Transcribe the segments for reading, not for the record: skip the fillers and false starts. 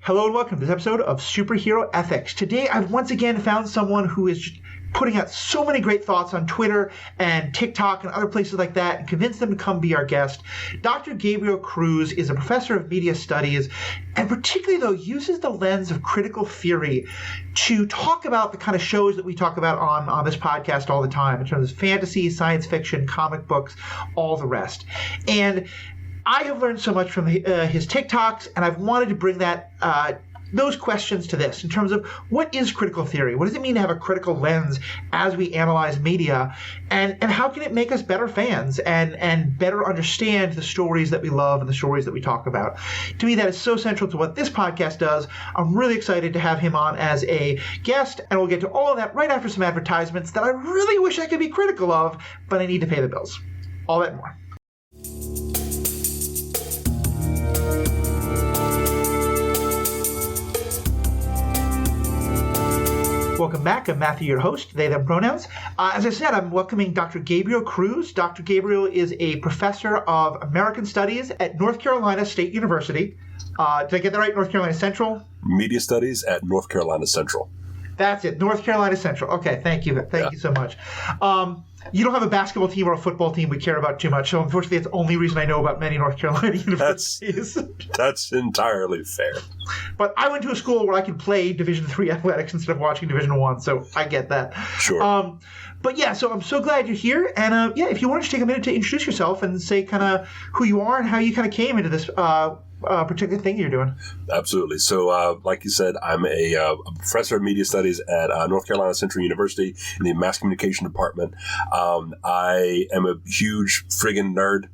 Hello and welcome to this episode of Superhero Ethics. Today I've once again found someone who is putting out so many great thoughts on Twitter and TikTok and other places like that and convinced them to come be our guest. Dr. Gabriel Cruz is a professor of media studies and particularly, though, uses the lens of critical theory to talk about the kind of shows that we talk about on this podcast all the time in terms of fantasy, science fiction, comic books, all the rest. And I have learned so much from his TikToks, and I've wanted to bring those questions to this in terms of what is critical theory? What does it mean to have a critical lens as we analyze media? And how can it make us better fans and better understand the stories that we love and the stories that we talk about? To me, that is so central to what this podcast does. I'm really excited to have him on as a guest, and we'll get to all of that right after some advertisements that I really wish I could be critical of, but I need to pay the bills. All that and more. Welcome back. I'm Matthew, your host, they, them pronouns. As I said, I'm welcoming Dr. Gabriel Cruz. Dr. Gabriel is a professor of American Studies at North Carolina State University. Did I get that right? North Carolina Central? Media Studies at North Carolina Central. That's it. North Carolina Central. Okay, thank you. Thank you so much. You don't have a basketball team or a football team we care about too much, so unfortunately it's the only reason I know about many North Carolina universities. That's entirely fair. But I went to a school where I could play Division III athletics instead of watching Division I, so I get that. Sure. But yeah, so I'm so glad you're here, and if you want to take a minute to introduce yourself and say kind of who you are and how you kind of came into this particular thing you're doing. Absolutely. So, like you said, I'm a professor of media studies at North Carolina Central University in the mass communication department. I am a huge friggin' nerd.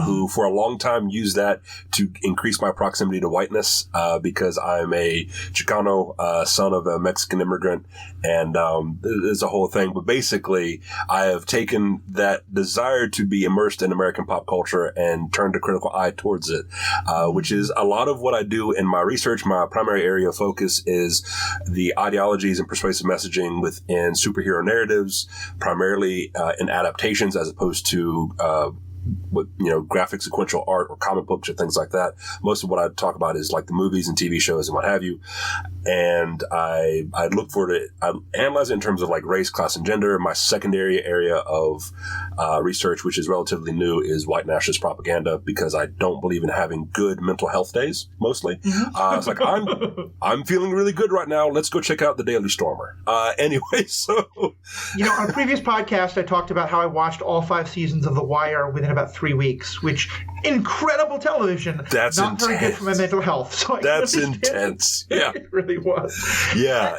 Who for a long time used that to increase my proximity to whiteness, because I'm a Chicano, son of a Mexican immigrant, and there's a whole thing. But basically, I have taken that desire to be immersed in American pop culture and turned a critical eye towards it, which is a lot of what I do in my research. My primary area of focus is the ideologies and persuasive messaging within superhero narratives, primarily in adaptations as opposed to graphic sequential art or comic books or things like that. Most of what I talk about is like the movies and TV shows and what have you. And I look for it. I analyze it in terms of like race, class, and gender. My secondary area of research, which is relatively new, is white nationalist propaganda, because I don't believe in having good mental health days. Mostly, it's like I'm feeling really good right now. Let's go check out the Daily Stormer. Anyway, so on a previous podcast, I talked about how I watched all 5 seasons of The Wire within about 3 weeks, which incredible television. That's not intense. Very good for my mental health. So that's intense. Yeah, it really was. Yeah.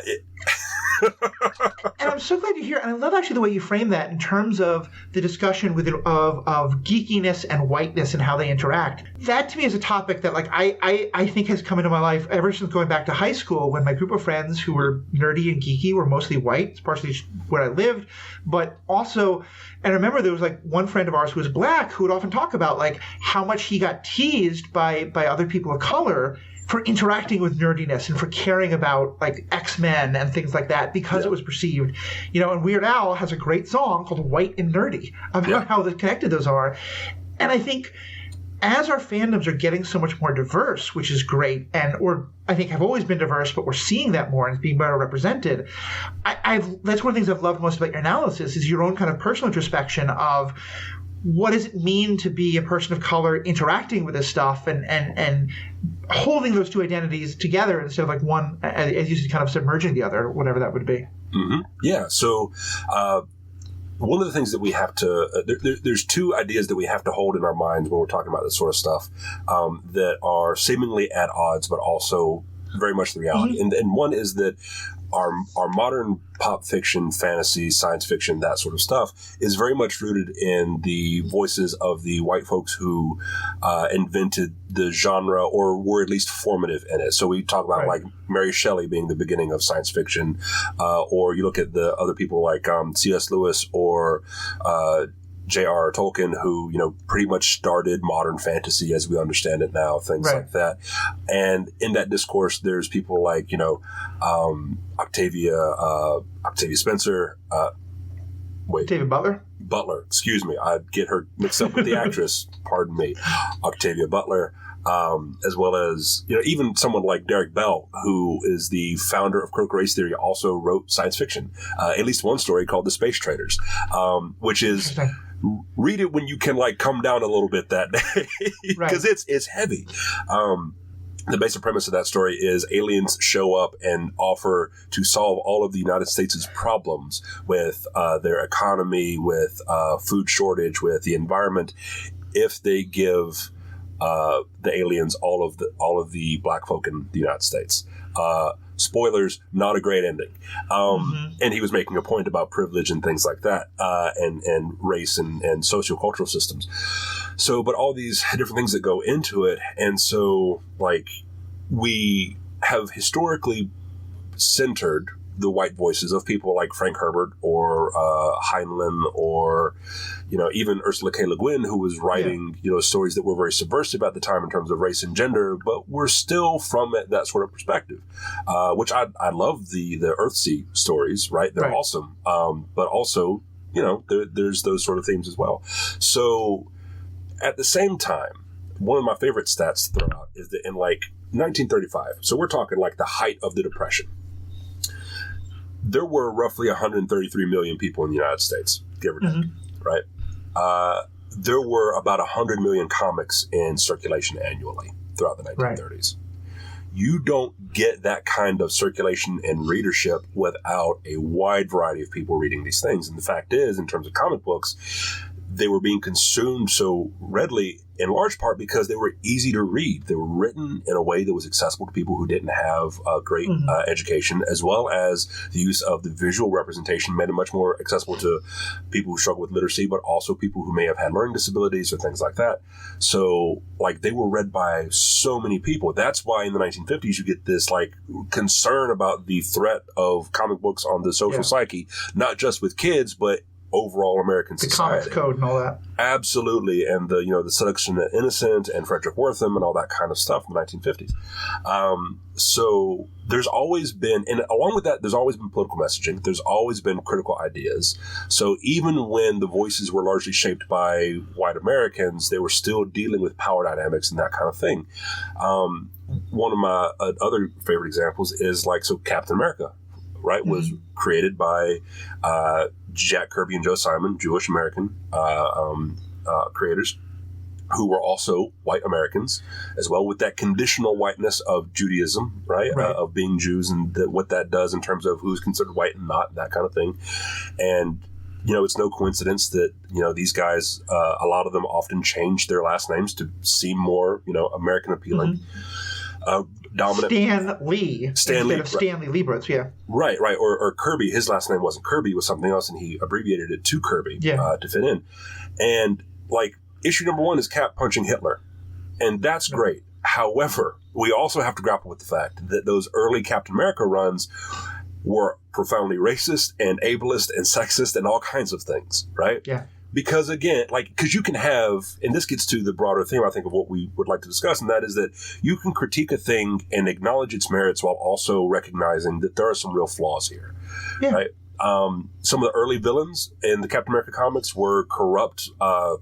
And I'm so glad you're here. And I love actually the way you frame that in terms of the discussion of geekiness and whiteness and how they interact. That to me is a topic that I think has come into my life ever since going back to high school, when my group of friends who were nerdy and geeky were mostly white. It's partially where I lived, but also, and I remember there was one friend of ours who was black who would often talk about how much he got teased by other people of color for interacting with nerdiness and for caring about X-Men and things like that, because it was perceived, and Weird Al has a great song called White and Nerdy about how connected those are. And I think as our fandoms are getting so much more diverse, which is great, or I think have always been diverse, but we're seeing that more and it's being better represented. That's one of the things I've loved most about your analysis is your own kind of personal introspection of what does it mean to be a person of color interacting with this stuff and holding those two identities together instead of one, as you said, kind of submerging the other, whatever that would be. Mm-hmm. Yeah. So one of the things that we have to there's 2 ideas that we have to hold in our minds when we're talking about this sort of stuff that are seemingly at odds, but also very much the reality. Mm-hmm. And one is that our modern pop fiction, fantasy, science fiction, that sort of stuff is very much rooted in the voices of the white folks who invented the genre or were at least formative in it. So we talk about Mary Shelley being the beginning of science fiction, or you look at the other people like C.S. Lewis or J.R.R. Tolkien, who, pretty much started modern fantasy as we understand it now, things like that. And in that discourse, there's people like, Octavia Spencer, Octavia Butler? Butler, excuse me. I get her mixed up with the actress, pardon me. Octavia Butler, as well as, even someone like Derek Bell, who is the founder of critical race theory, also wrote science fiction, at least one story called The Space Traders, which is, read it when you can come down a little bit that day, because it's heavy. The basic premise of that story is aliens show up and offer to solve all of the United States' problems with their economy, with food shortage, with the environment, if they give the aliens all of the black folk in the United States. Spoilers, not a great ending. And he was making a point about privilege and things like that, and race and sociocultural systems. So, but all these different things that go into it. And so, we have historically centered the white voices of people like Frank Herbert or Heinlein or, even Ursula K. Le Guin, who was writing, stories that were very subversive at the time in terms of race and gender, but we're still from that sort of perspective, which I love the Earthsea stories, right? They're awesome. But also, there's those sort of themes as well. So at the same time, one of my favorite stats to throw out is that in 1935, so we're talking the height of the Depression, there were roughly 133 million people in the United States, give or take, right? There were about 100 million comics in circulation annually throughout the 1930s. You don't get that kind of circulation and readership without a wide variety of people reading these things. And the fact is, in terms of comic books, they were being consumed so readily in large part because they were easy to read. They were written in a way that was accessible to people who didn't have a great education, as well as the use of the visual representation made it much more accessible to people who struggle with literacy, but also people who may have had learning disabilities or things like that. So, they were read by so many people. That's why in the 1950s you get this, concern about the threat of comic books on the social psyche, not just with kids, but overall American society. The Comics Code and all that. Absolutely. And the Seduction of the Innocent and Frederick Wortham and all that kind of stuff in the 1950s. So there's always been, and along with that, there's always been political messaging. There's always been critical ideas. So even when the voices were largely shaped by white Americans, they were still dealing with power dynamics and that kind of thing. One of my other favorite examples is Captain America, right, was created by Jack Kirby and Joe Simon, Jewish American creators, who were also white Americans as well, with that conditional whiteness of Judaism, right? Of being Jews and what that does in terms of who's considered white and not, that kind of thing. And, it's no coincidence that, these guys, a lot of them often change their last names to seem more, American appealing. Dominant. Stan Lee instead of Stanley Liebertz, Right. Or Kirby, his last name wasn't Kirby, it was something else, and he abbreviated it to Kirby to fit in. And, issue number 1 is Cap punching Hitler. And that's great. However, we also have to grapple with the fact that those early Captain America runs were profoundly racist and ableist and sexist and all kinds of things, right? Yeah. Because again, because you can have, and this gets to the broader theme, I think, of what we would like to discuss, and that is that you can critique a thing and acknowledge its merits while also recognizing that there are some real flaws here, right? Some of the early villains in the Captain America comics were corrupt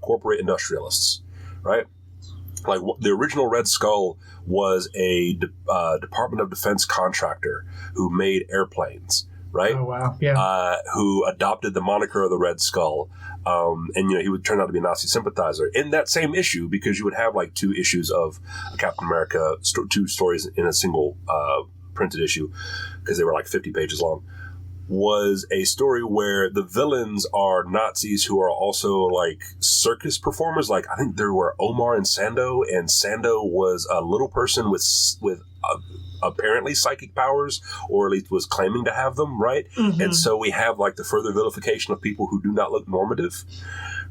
corporate industrialists, right? The original Red Skull was a Department of Defense contractor who made airplanes, right? Oh, wow. Yeah. Who adopted the moniker of the Red Skull. And, he would turn out to be a Nazi sympathizer in that same issue, because you would have 2 issues of Captain America, 2 stories in a single printed issue, because they were 50 pages long, was a story where the villains are Nazis who are also circus performers. I think there were Omar and Sando was a little person with apparently psychic powers, or at least was claiming to have them, right? And so we have the further vilification of people who do not look normative,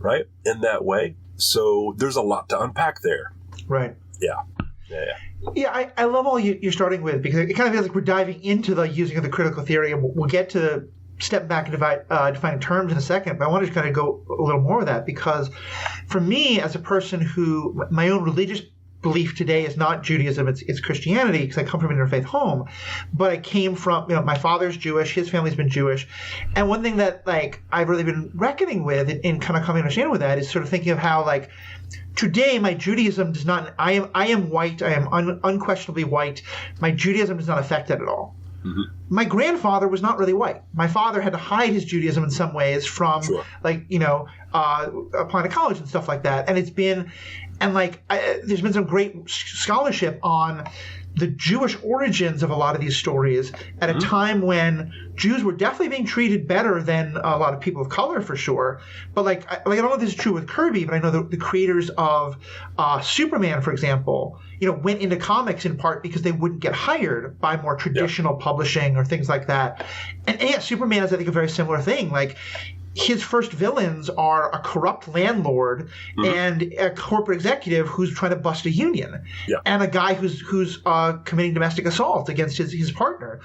right, in that way. So there's a lot to unpack there. Right. Yeah. Yeah, I love all you're starting with, because it kind of feels like we're diving into the using of the critical theory, and we'll get to step back and define terms in a second, but I want to just kind of go a little more with that, because for me, as a person who, my own religious belief today is not Judaism, it's Christianity, because I come from an interfaith home. But I came from, my father's Jewish, his family's been Jewish. And one thing that, like, I've really been reckoning with and kind of coming to understand with that is sort of thinking of how, like, today my Judaism does not, I am white, I am unquestionably white. My Judaism does not affect that at all. Mm-hmm. My grandfather was not really white. My father had to hide his Judaism in some ways from, applying to college and stuff like that. And it's been, there's been some great scholarship on the Jewish origins of a lot of these stories at a time when Jews were definitely being treated better than a lot of people of color, for sure. But I don't know if this is true with Kirby, but I know the creators of Superman, for example, went into comics in part because they wouldn't get hired by more traditional publishing or things like that. And yeah, Superman is, I think, a very similar thing. Like, his first villains are a corrupt landlord and a corporate executive who's trying to bust a union, and a guy who's committing domestic assault against his partner,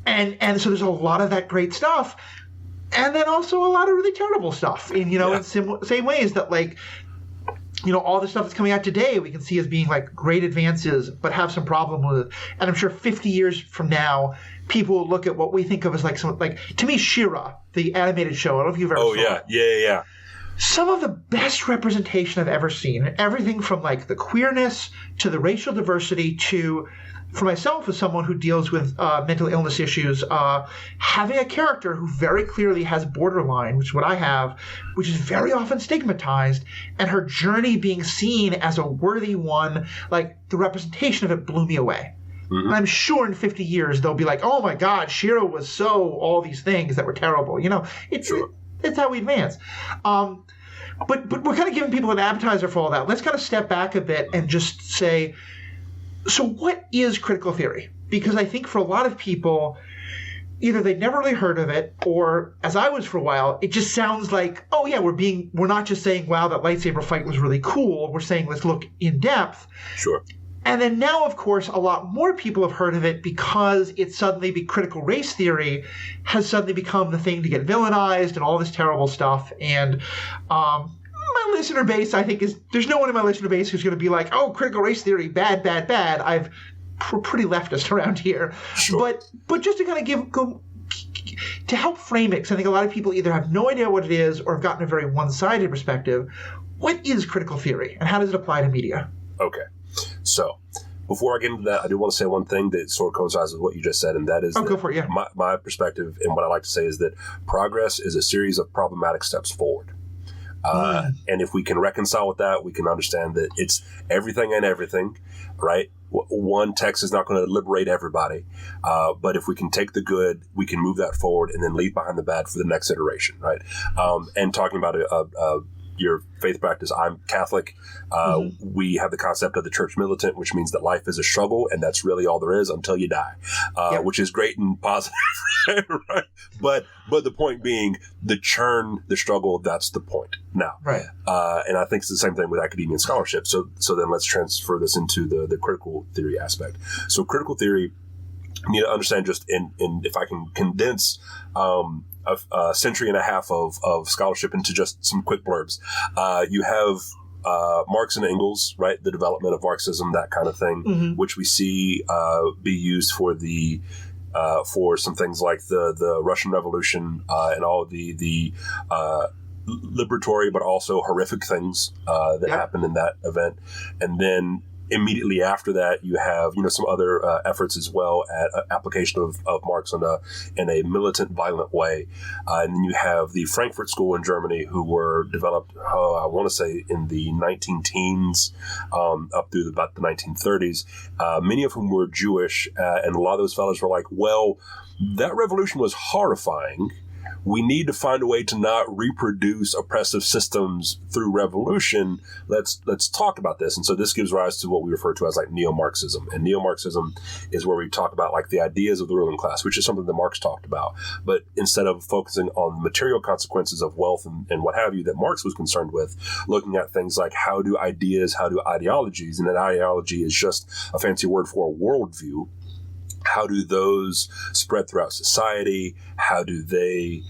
and so there's a lot of that great stuff, and then also a lot of really terrible stuff in same ways that, like, all the stuff that's coming out today we can see as being like great advances, but have some problem with it. And I'm sure 50 years from now, people will look at what we think of as to me, She-Ra, the animated show. I don't know if you've ever seen it. Yeah. Some of the best representation I've ever seen. Everything from like the queerness to the racial diversity to, for myself as someone who deals with mental illness issues, having a character who very clearly has borderline, which is what I have, which is very often stigmatized, and her journey being seen as a worthy one, like the representation of it blew me away. Mm-hmm. And I'm sure in 50 years they'll be like, oh my God, She-Ra was so all these things that were terrible. It's how we advance. But we're kind of giving people an appetizer for all that. Let's kind of step back a bit and just say, so what is critical theory? Because I think for a lot of people, either they've never really heard of it, or as I was for a while, it just sounds like, oh yeah, we're not just saying, wow, that lightsaber fight was really cool. We're saying, let's look in depth. Sure. And then now, of course, a lot more people have heard of it because critical race theory has suddenly become the thing to get villainized and all this terrible stuff. And my listener base, I think, there's no one in my listener base who's going to be like, oh, critical race theory, bad, bad, bad. I've pretty leftist around here. Sure. But just to kind of to help frame it, because I think a lot of people either have no idea what it is or have gotten a very one-sided perspective. What is critical theory, and how does it apply to media? Okay. So, before I get into that, I do want to say one thing that sort of coincides with what you just said, and that is go for it, yeah. My perspective and what I like to say is that progress is a series of problematic steps forward. And if we can reconcile with that, we can understand that it's everything and everything, right? One text is not going to liberate everybody, but if we can take the good, we can move that forward and then leave behind the bad for the next iteration, right? And talking about your faith practice, I'm Catholic. We have the concept of the church militant, which means that life is a struggle, and that's really all there is until you die, which is great and positive, right? But the point being, the struggle, that's the point now. Right. And I think it's the same thing with academia and scholarship. So then let's transfer this into the critical theory aspect. So critical theory, you need to understand just if I can condense a century and a half of scholarship into just some quick blurbs. You have Marx and Engels, right? The development of Marxism, that kind of thing, which we see be used for some things like the Russian Revolution and all the liberatory but also horrific things that happened in that event. And then immediately after that, you have some other efforts as well at application of Marx in a militant, violent way, and then you have the Frankfurt School in Germany, who were developed, I want to say, in the 19-teens up through about the 1930s. Many of whom were Jewish, and a lot of those fellows were like, "Well, that revolution was horrifying. We need to find a way to not reproduce oppressive systems through revolution. Let's talk about this." And so this gives rise to what we refer to as like neo-Marxism. And neo-Marxism is where we talk about like the ideas of the ruling class, which is something that Marx talked about. But instead of focusing on the material consequences of wealth and what have you that Marx was concerned with, looking at things like how do ideologies, and an ideology is just a fancy word for a worldview, how do those spread throughout society? How do they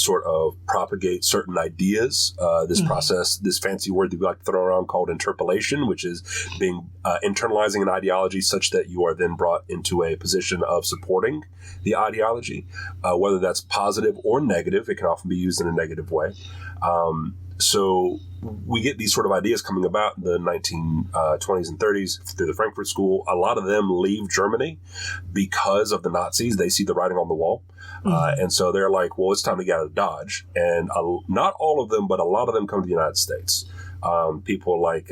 sort of propagate certain ideas. This process, this fancy word that we like to throw around called interpolation, which is being internalizing an ideology such that you are then brought into a position of supporting the ideology, whether that's positive or negative. It can often be used in a negative way. So we get these sort of ideas coming about in the 1920s and 30s through the Frankfurt School. A lot of them leave Germany because of the Nazis. They see the writing on the wall. And so they're like, well, it's time to get out of Dodge. And not all of them, but a lot of them come to the United States. People like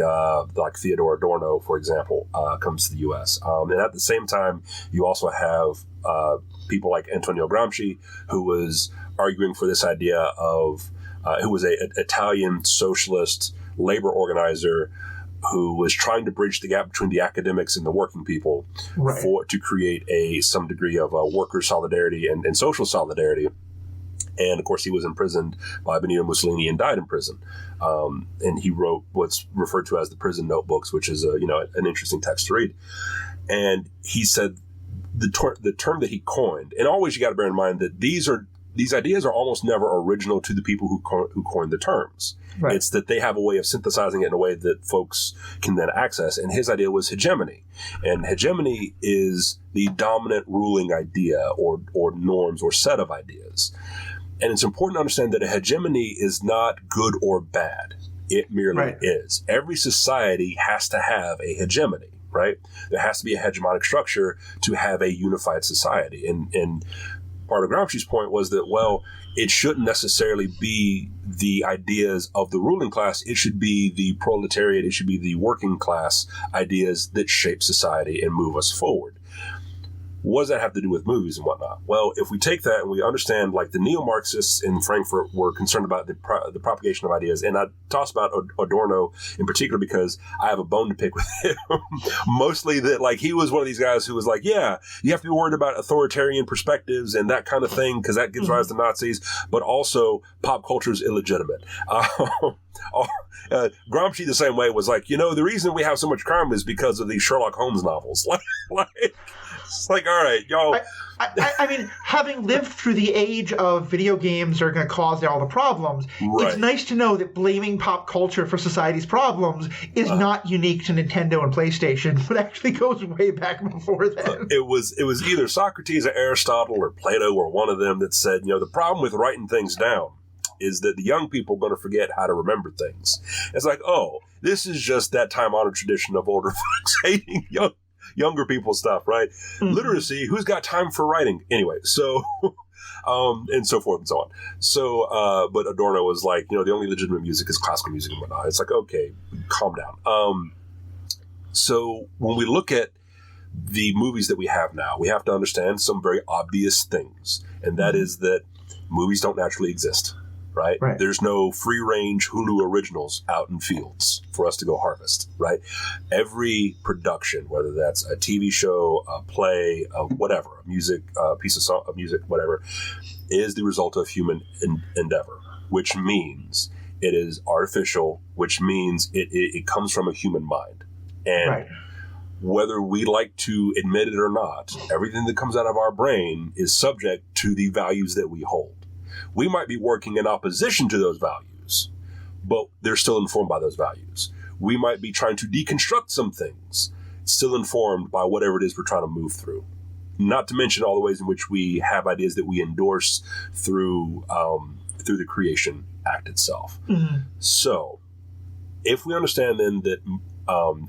Theodor Adorno, for example, comes to the U.S. And at the same time, you also have people like Antonio Gramsci, who was arguing for this idea of who was an Italian socialist labor organizer who was trying to bridge the gap between the academics and the working people to create some degree of worker solidarity and social solidarity. And of course, he was imprisoned by Benito Mussolini and died in prison. And he wrote what's referred to as the prison notebooks, which is an interesting text to read. And he said the term that he coined, and always you got to bear in mind that these ideas are almost never original to the people who coined the terms. Right. It's that they have a way of synthesizing it in a way that folks can then access. And his idea was hegemony. And hegemony is the dominant ruling idea or norms or set of ideas. And it's important to understand that a hegemony is not good or bad. It merely is. Every society has to have a hegemony, right? There has to be a hegemonic structure to have a unified society. And part of Gramsci's point was that, well, it shouldn't necessarily be the ideas of the ruling class. It should be the proletariat. It should be the working class ideas that shape society and move us forward. What does that have to do with movies and whatnot? Well, if we take that and we understand, like the neo-Marxists in Frankfurt were concerned about the propagation of ideas, and I toss about Adorno in particular because I have a bone to pick with him. Mostly that, like, he was one of these guys who was like, yeah, you have to be worried about authoritarian perspectives and that kind of thing because that gives rise to Nazis, but also pop culture is illegitimate. Gramsci the same way was like, the reason we have so much crime is because of these Sherlock Holmes novels. It's like, all right, y'all. I mean, having lived through the age of video games are going to cause all the problems, it's nice to know that blaming pop culture for society's problems is not unique to Nintendo and PlayStation, but actually goes way back before then. It was either Socrates or Aristotle or Plato or one of them that said, the problem with writing things down is that the young people are going to forget how to remember things. It's like, oh, this is just that time-honored tradition of older folks hating younger people stuff, right? Mm-hmm. Literacy, who's got time for writing? Anyway, so, and so forth and so on. So, but Adorno was like, the only legitimate music is classical music and whatnot. It's like, okay, calm down. So when we look at the movies that we have now, we have to understand some very obvious things. And that is that movies don't naturally exist. Right? There's no free-range Hulu originals out in fields for us to go harvest, right? Every production, whether that's a TV show, a play, whatever, a music, piece of song, of music, whatever, is the result of human endeavor, which means it is artificial, which means it comes from a human mind. And whether we like to admit it or not, everything that comes out of our brain is subject to the values that we hold. We might be working in opposition to those values, but they're still informed by those values. We might be trying to deconstruct some things, still informed by whatever it is we're trying to move through. Not to mention all the ways in which we have ideas that we endorse through the creation act itself. Mm-hmm. So, if we understand then that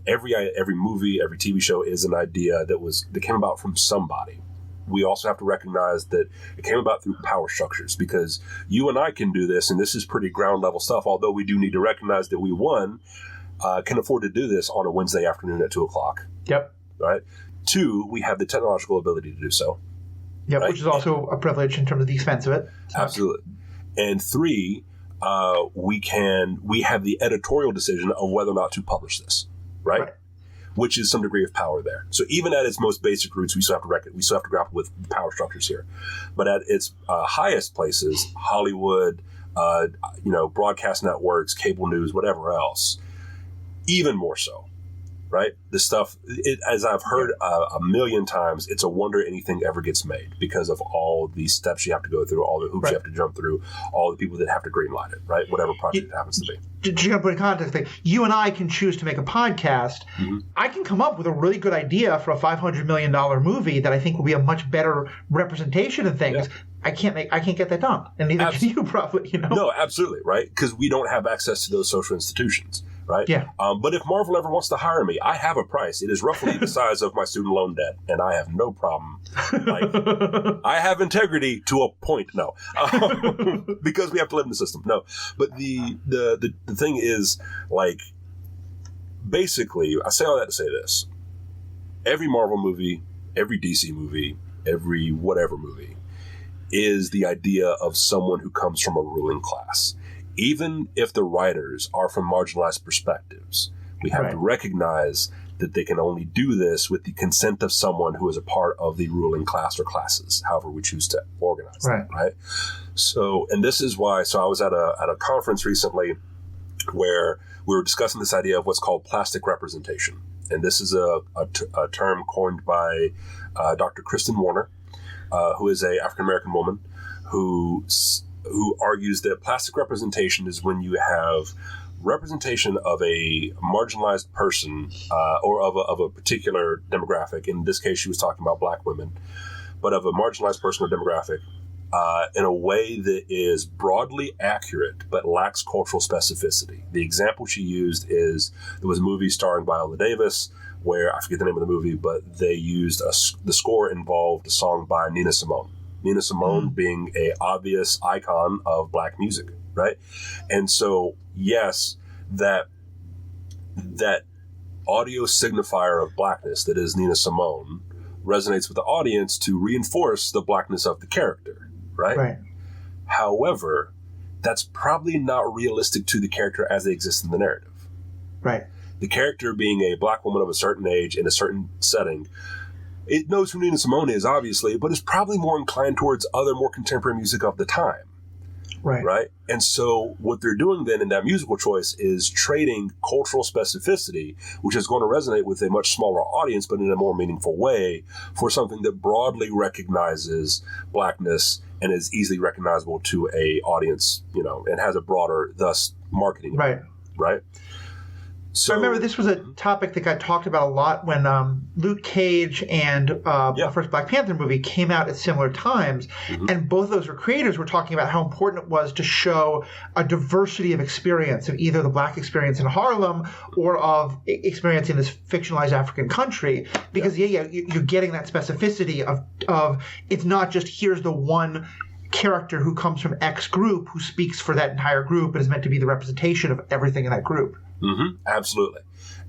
every movie, every TV show is an idea that came about from somebody, we also have to recognize that it came about through power structures, because you and I can do this, and this is pretty ground level stuff, although we do need to recognize that we, can afford to do this on a Wednesday afternoon at 2:00. Yep. Right? 2, we have the technological ability to do so. Yep, right? Which is also a privilege in terms of the expense of it. So. Absolutely. And 3, we have the editorial decision of whether or not to publish this, right? Which is some degree of power there. So even at its most basic roots, we still have to grapple with power structures here. But at its highest places, Hollywood, broadcast networks, cable news, whatever else, even more so. right? This stuff, as I've heard a million times, it's a wonder anything ever gets made because of all these steps you have to go through, all the hoops you have to jump through, all the people that have to greenlight it, right? Whatever project it happens to be. To put in context, like, you and I can choose to make a podcast. I can come up with a really good idea for a $500 million movie that I think will be a much better representation of things. Yeah. I can't get that done, and neither can you probably. No, absolutely, right? Because we don't have access to those social institutions, right? Yeah. But if Marvel ever wants to hire me, I have a price. It is roughly the size of my student loan debt, and I have no problem. Like, I have integrity to a point. No, because we have to live in the system. No, but the thing is, like, basically, I say all that to say this: every Marvel movie, every DC movie, every whatever movie is the idea of someone who comes from a ruling class. Even if the writers are from marginalized perspectives, we have to recognize that they can only do this with the consent of someone who is a part of the ruling class or classes, however we choose to organize them, right? So, and this is why, so I was at a conference recently where we were discussing this idea of what's called plastic representation. And this is a term coined by Dr. Kristen Warner, who is a African-American woman who argues that plastic representation is when you have representation of a marginalized person or of a particular demographic. In this case, she was talking about Black women, but of a marginalized person or demographic in a way that is broadly accurate but lacks cultural specificity. The example she used is there was a movie starring Viola Davis where, I forget the name of the movie, but they used the score involved a song by Nina Simone. Nina Simone being a obvious icon of Black music, right? And so, yes, that audio signifier of Blackness that is Nina Simone resonates with the audience to reinforce the Blackness of the character, right? However, that's probably not realistic to the character as they exist in the narrative. Right. The character being a Black woman of a certain age in a certain setting, it knows who Nina Simone is, obviously, but is probably more inclined towards other more contemporary music of the time. Right. And so what they're doing then in that musical choice is trading cultural specificity, which is going to resonate with a much smaller audience, but in a more meaningful way, for something that broadly recognizes Blackness and is easily recognizable to a audience, and has a broader, thus, marketing. Right. So I remember this was a topic that got talked about a lot when Luke Cage and the first Black Panther movie came out at similar times. And both of those creators were talking about how important it was to show a diversity of experience, of either the Black experience in Harlem or of experience in this fictionalized African country. Because, you're getting that specificity of it's not just here's the one character who comes from X group who speaks for that entire group and is meant to be the representation of everything in that group. Absolutely.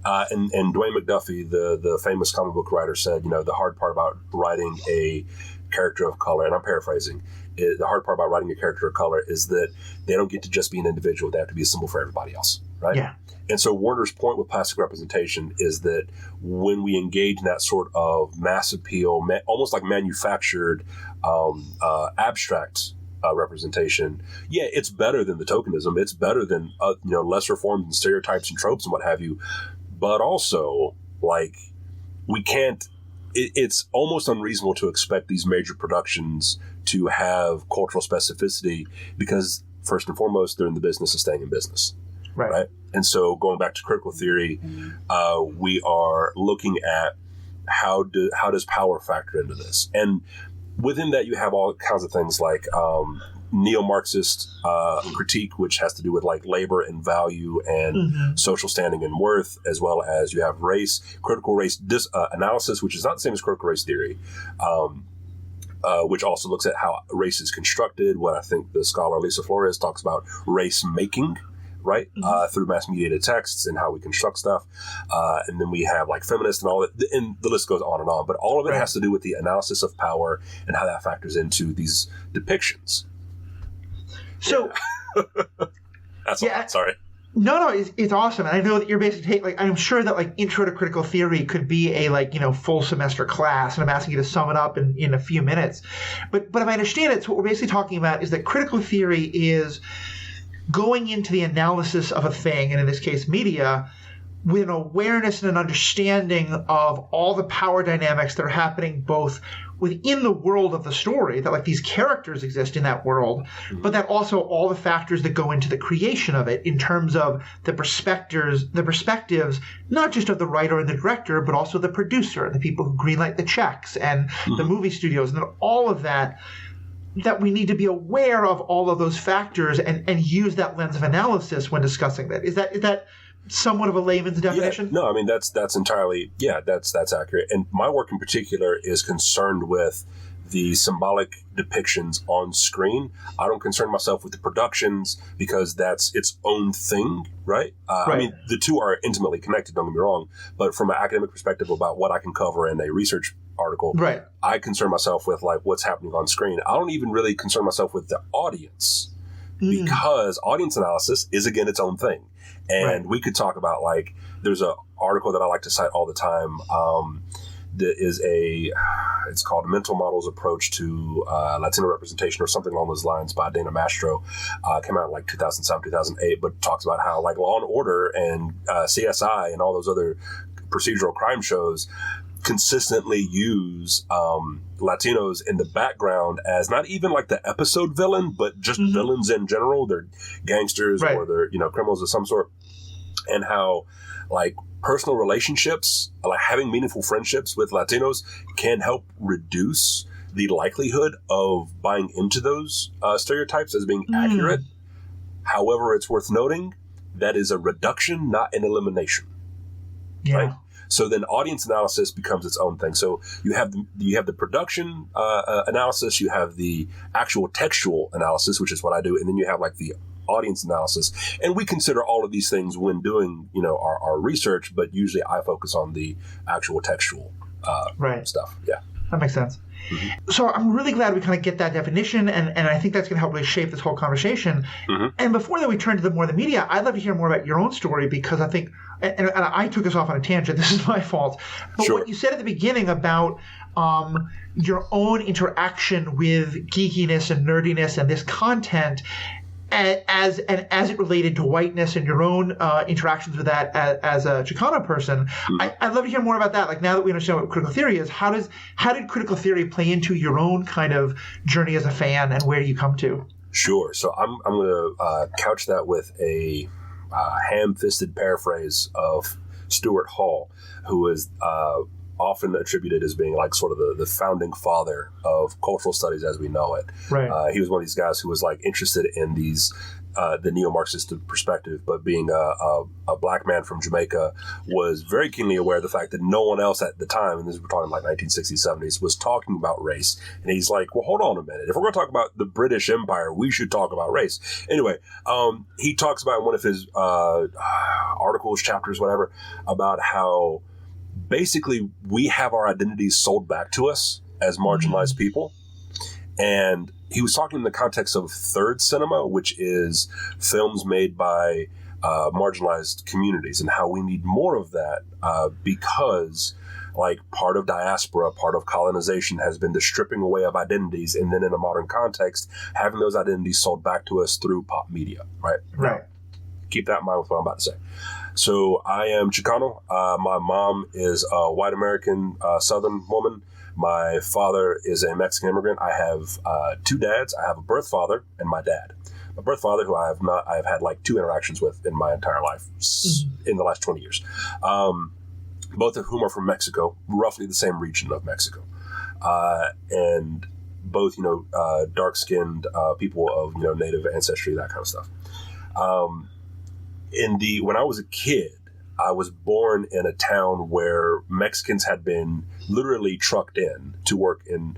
And Dwayne McDuffie, the famous comic book writer, said, the hard part about writing a character of color, and I'm paraphrasing, the hard part about writing a character of color is that they don't get to just be an individual. They have to be a symbol for everybody else, right? Yeah. And so Warner's point with plastic representation is that when we engage in that sort of mass appeal, almost like manufactured, abstract representation, it's better than the tokenism. It's better than lesser forms and stereotypes and tropes and what have you. But also, like, we can't. It's almost unreasonable to expect these major productions to have cultural specificity because, first and foremost, they're in the business of staying in business, right? And so, going back to critical theory, we are looking at how does power factor into this, and within that, you have all kinds of things like neo-Marxist critique, which has to do with like labor and value and social standing and worth, as well as you have critical race analysis, which is not the same as critical race theory, which also looks at how race is constructed. What I think the scholar Lisa Flores talks about race making, right? Through mass-mediated texts and how we construct stuff. And then we have like feminists and all that, and the list goes on and on. But all of it has to do with the analysis of power and how that factors into these depictions. So that's all. Sorry. No, it's awesome. And I know that you're basically I'm sure that like Intro to Critical Theory could be a full semester class, and I'm asking you to sum it up in a few minutes. But if I understand it, so what we're basically talking about is that critical theory is going into the analysis of a thing, and in this case media, with an awareness and an understanding of all the power dynamics that are happening both within the world of the story, that like these characters exist in that world, but that also all the factors that go into the creation of it in terms of the perspectives, not just of the writer and the director, but also the producer, the people who greenlight the checks and the movie studios, and all of that we need to be aware of all of those factors and use that lens of analysis when discussing that. Is that somewhat of a layman's definition? Yeah, no, I mean that's entirely that's accurate. And my work in particular is concerned with the symbolic depictions on screen. I don't concern myself with the productions because that's its own thing, right? Right. I mean, the two are intimately connected, don't get me wrong, but from an academic perspective about what I can cover in a research article, right, I concern myself with like what's happening on screen. I don't even really concern myself with the audience because audience analysis is, again, its own thing. And we could talk about, like, there's an article that I like to cite all the time. That is it's called Mental Models Approach to Latino Representation or something along those lines by Dana Mastro. Came out in like 2007, 2008, but talks about how like Law and Order and CSI and all those other procedural crime shows consistently use Latinos in the background as not even like the episode villain, but just villains in general. They're gangsters or they're criminals of some sort, and how like personal relationships, like having meaningful friendships with Latinos, can help reduce the likelihood of buying into those stereotypes as being accurate. However, it's worth noting that is a reduction, not an elimination. Yeah. Right? So then audience analysis becomes its own thing. So you have the production analysis, you have the actual textual analysis, which is what I do, and then you have like the audience analysis. And we consider all of these things when doing, our research, but usually I focus on the actual textual stuff. Yeah. That makes sense. So I'm really glad we kind of get that definition, and I think that's going to help really shape this whole conversation. And before that we turn to the media, I'd love to hear more about your own story, because I think, and I took us off on a tangent, this is my fault, but what you said at the beginning about your own interaction with geekiness and nerdiness and this content as it related to whiteness and your own interactions with that as a Chicano person, I'd love to hear more about that. Like, now that we understand what critical theory is, how did critical theory play into your own kind of journey as a fan, and where you come to? Sure. So I'm going to couch that with a ham-fisted paraphrase of Stuart Hall, who is often attributed as being like sort of the founding father of cultural studies as we know it. Right. He was one of these guys who was like interested in these the neo-Marxist perspective, but being a black man from Jamaica, was very keenly aware of the fact that no one else at the time, and this we're talking like 1960s, 70s, was talking about race. And he's like, well, hold on a minute. If we're going to talk about the British Empire, we should talk about race. Anyway, he talks about in one of his articles, chapters, whatever, about how basically we have our identities sold back to us as marginalized people. And he was talking in the context of third cinema, which is films made by marginalized communities, and how we need more of that because like part of diaspora, part of colonization has been the stripping away of identities, and then in a modern context, having those identities sold back to us through pop media, right? Right. Now, keep that in mind with what I'm about to say. So I am Chicano. My mom is a white American Southern woman. My father is a Mexican immigrant. I have two dads. I have a birth father and my dad. My birth father, who I have had like 2 interactions with in my entire life in the last 20 years. Both of whom are from Mexico, roughly the same region of Mexico. And both, dark-skinned people of, native ancestry, that kind of stuff. When I was a kid, I was born in a town where Mexicans had been literally trucked in to work in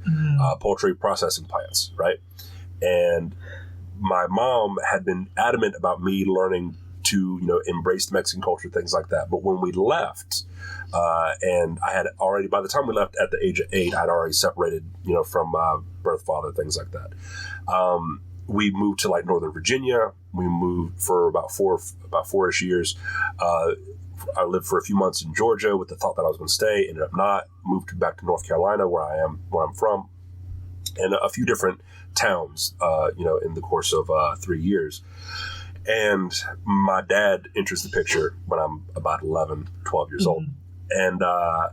poultry processing plants, right? And my mom had been adamant about me learning to, embrace Mexican culture, things like that. But when we left, and I had already, by the time we left at the age of 8, I'd already separated, from my birth father, things like that. We moved to like Northern Virginia. We moved for about 4-ish years. I lived for a few months in Georgia with the thought that I was going to stay. Ended up not. Moved back to North Carolina, where I'm from, and a few different towns, in the course of 3 years. And my dad enters the picture when I'm about 11, 12 years old. And the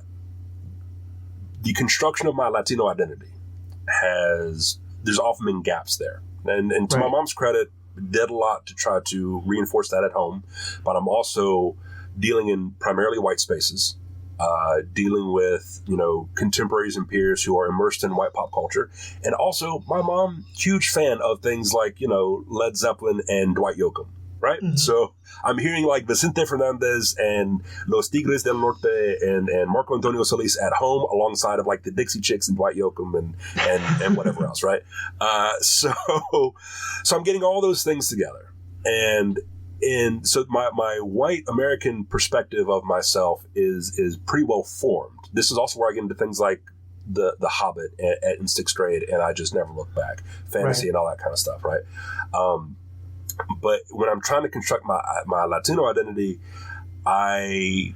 construction of my Latino identity there's often been gaps there. And to my mom's credit, did a lot to try to reinforce that at home. But I'm also dealing in primarily white spaces, dealing with, contemporaries and peers who are immersed in white pop culture. And also my mom, huge fan of things like, Led Zeppelin and Dwight Yoakam. Right? So I'm hearing like Vicente Fernandez and Los Tigres del Norte and Marco Antonio Solis at home alongside of like the Dixie Chicks and Dwight Yoakam and whatever else, right? So I'm getting all those things together. And so my white American perspective of myself is pretty well formed. This is also where I get into things like the Hobbit in 6th grade, and I just never look back. Fantasy and all that kind of stuff, right? But when I'm trying to construct my Latino identity, I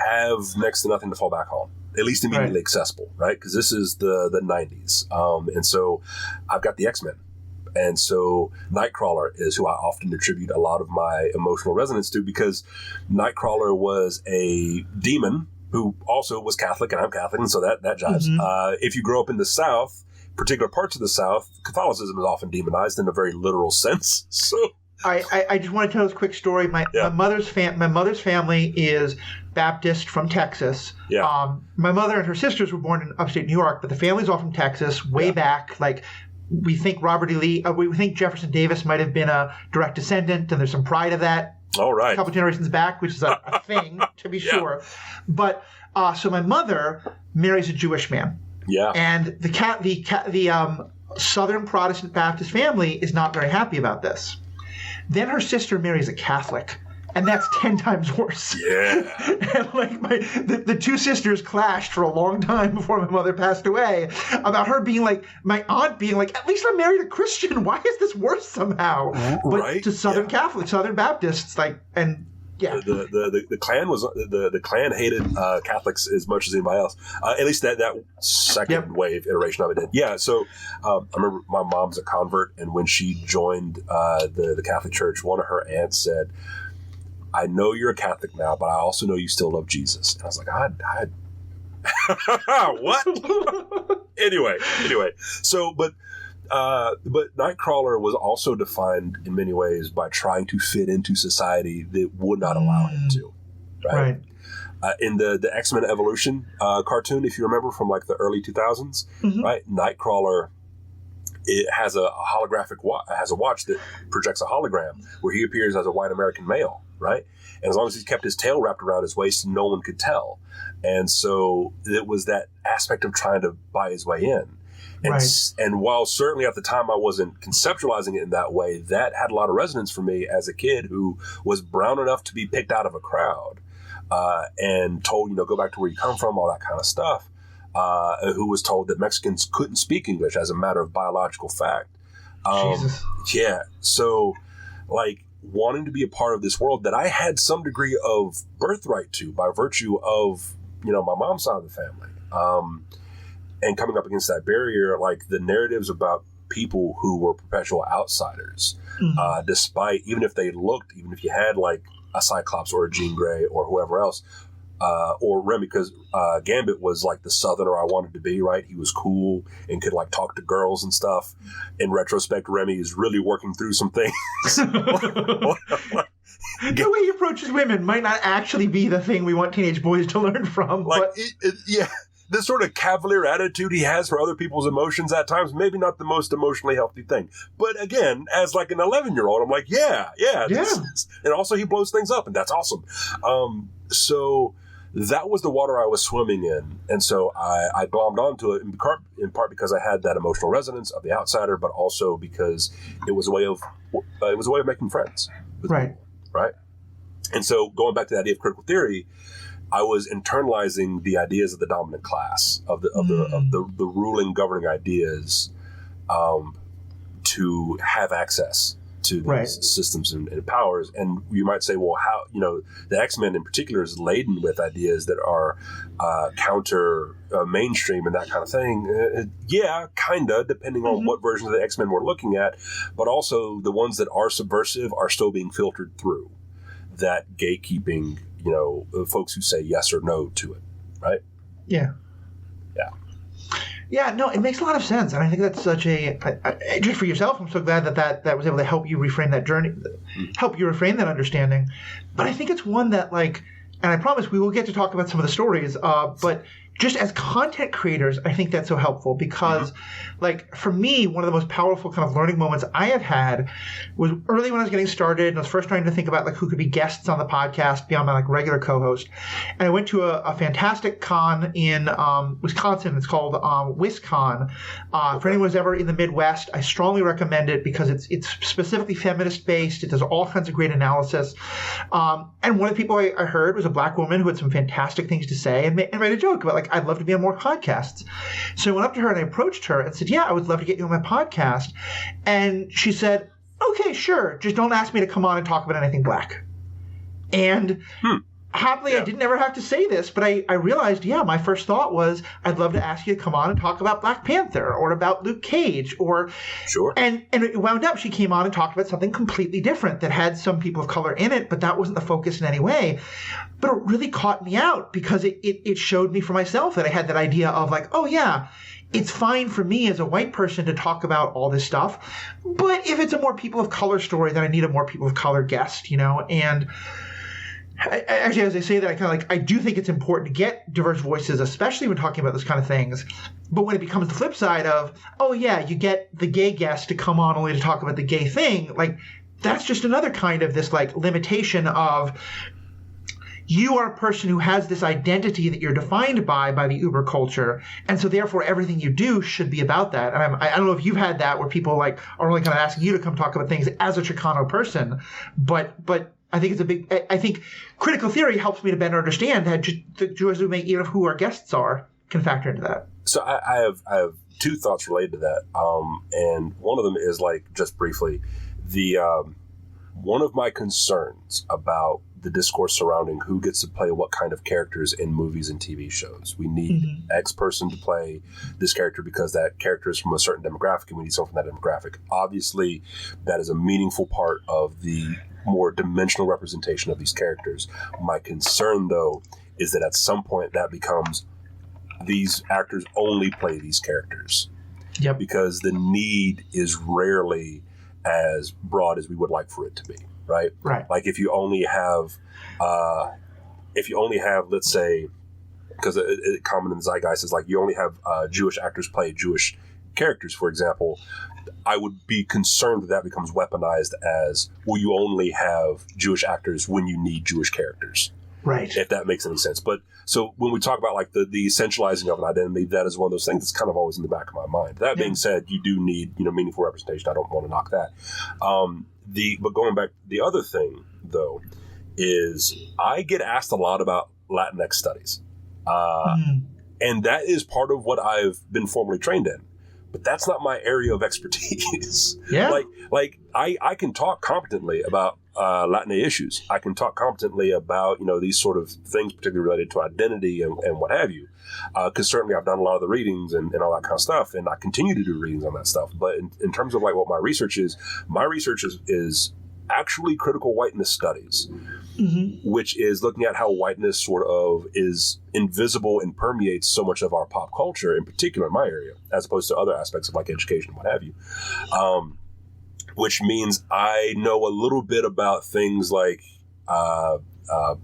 have next to nothing to fall back on, at least immediately accessible, right? Because this is the 90s. And so I've got the X-Men. And so Nightcrawler is who I often attribute a lot of my emotional resonance to, because Nightcrawler was a demon who also was Catholic, and I'm Catholic, and so that jives. If you grow up in the South, particular parts of the South, Catholicism is often demonized in a very literal sense. So I just want to tell this quick story. My mother's family is Baptist from Texas. My mother and her sisters were born in upstate New York, but the family's all from Texas way back. Like, we think Robert E. Lee, we think Jefferson Davis might have been a direct descendant, and there's some pride of that. All right. A couple generations back, which is a thing, to be sure. But so my mother marries a Jewish man. Yeah. And the Southern Protestant Baptist family is not very happy about this. Then her sister marries a Catholic, and that's 10 times worse. Yeah. And like the two sisters clashed for a long time before my mother passed away about her being like, my aunt being like, at least I married a Christian. Why is this worse somehow? But to Southern Catholics, Southern Baptists, like, and yeah, the Klan hated Catholics as much as anybody else. At least that second wave iteration of it did. Yeah. So I remember my mom's a convert, and when she joined the Catholic Church, one of her aunts said, "I know you're a Catholic now, but I also know you still love Jesus." And I was like, what? Anyway. So, but Nightcrawler was also defined in many ways by trying to fit into society that would not allow him to, right? In the X-Men Evolution cartoon, if you remember from like the early 2000s, right? Nightcrawler, it has a holographic watch that projects a hologram where he appears as a white American male, right? And as long as he kept his tail wrapped around his waist, no one could tell. And so it was that aspect of trying to buy his way in. And while certainly at the time I wasn't conceptualizing it in that way, that had a lot of resonance for me as a kid who was brown enough to be picked out of a crowd and told, go back to where you come from, all that kind of stuff, who was told that Mexicans couldn't speak English as a matter of biological fact. Jesus. Yeah. So, like, wanting to be a part of this world that I had some degree of birthright to by virtue of, my mom's side of the family. And coming up against that barrier, like the narratives about people who were perpetual outsiders, despite, even if you had like a Cyclops or a Jean Grey or whoever else, or Remy, because Gambit was like the Southerner I wanted to be, right? He was cool and could like talk to girls and stuff. In retrospect, Remy is really working through some things. The way he approaches women might not actually be the thing we want teenage boys to learn from. Like, the sort of cavalier attitude he has for other people's emotions at times, maybe not the most emotionally healthy thing. But again, as like an 11-year-old, I'm like, yeah. And also he blows things up, and that's awesome. So that was the water I was swimming in. And so I glommed onto it in part because I had that emotional resonance of the outsider, but also because it was a way of making friends with people, right? And so going back to the idea of critical theory, I was internalizing the ideas of the dominant class, of the ruling, governing ideas, to have access to these Right. systems and powers. And you might say, well, how, the X-Men in particular is laden with ideas that are counter mainstream and that kind of thing. Yeah, kind of, depending on what version of the X-Men we're looking at. But also the ones that are subversive are still being filtered through that gatekeeping, folks who say yes or no to it, right? Yeah. Yeah. Yeah, no, it makes a lot of sense, and I think that's such just for yourself. I'm so glad that was able to help you reframe that journey, help you reframe that understanding. But I think it's one that, and I promise we will get to talk about some of the stories. But just as content creators, I think that's so helpful because, for me, one of the most powerful kind of learning moments I have had was early when I was getting started and I was first trying to think about who could be guests on the podcast beyond my regular co-host. And I went to a fantastic con in Wisconsin. It's called WisCon. For anyone who's ever in the Midwest, I strongly recommend it because it's specifically feminist based. It does all kinds of great analysis. And one of the people I heard was a black woman who had some fantastic things to say and made a joke about I'd love to be on more podcasts. So I went up to her and I approached her and said, yeah, I would love to get you on my podcast. And she said, okay, sure. Just don't ask me to come on and talk about anything black. And happily, I didn't ever have to say this, but I realized, my first thought was, I'd love to ask you to come on and talk about Black Panther or about Luke Cage or... Sure. And it wound up, she came on and talked about something completely different that had some people of color in it, but that wasn't the focus in any way. But it really caught me out because it showed me for myself that I had that idea of it's fine for me as a white person to talk about all this stuff, but if it's a more people of color story, then I need a more people of color guest, and... Actually, as I say that, I do think it's important to get diverse voices, especially when talking about those kind of things. But when it becomes the flip side of, you get the gay guest to come on only to talk about the gay thing, that's just another kind of this limitation of you are a person who has this identity that you're defined by the Uber culture, and so therefore everything you do should be about that. And I don't know if you've had that where people are only kind of asking you to come talk about things as a Chicano person, but I think I think critical theory helps me to better understand how the choices we make, even of who our guests are, can factor into that. So I have two thoughts related to that. And one of them is just briefly, one of my concerns about the discourse surrounding who gets to play what kind of characters in movies and TV shows. We need X person to play this character because that character is from a certain demographic and we need someone from that demographic. Obviously, that is a meaningful part of the more dimensional representation of these characters. My concern, though, is that at some point that becomes these actors only play these characters. Yep. Because the need is rarely as broad as we would like for it to be, right? Right. If you only have, let's say, because it common in the zeitgeist is you only have Jewish actors play Jewish characters, for example, I would be concerned that becomes weaponized as, well, you only have Jewish actors when you need Jewish characters. Right. If that makes any sense. But so when we talk about the essentializing of an identity, that is one of those things that's kind of always in the back of my mind. That being said, you do need, meaningful representation. I don't want to knock that. But going back, the other thing though, is I get asked a lot about Latinx studies. And that is part of what I've been formally trained in. But that's not my area of expertise. Yeah. I can talk competently about Latina issues. I can talk competently about, these sort of things, particularly related to identity and what have you. Because certainly I've done a lot of the readings and all that kind of stuff, and I continue to do readings on that stuff. But in terms of what my research is is actually critical whiteness studies, which is looking at how whiteness sort of is invisible and permeates so much of our pop culture, in particular in my area, as opposed to other aspects of education and what have you. Which means I know a little bit about things like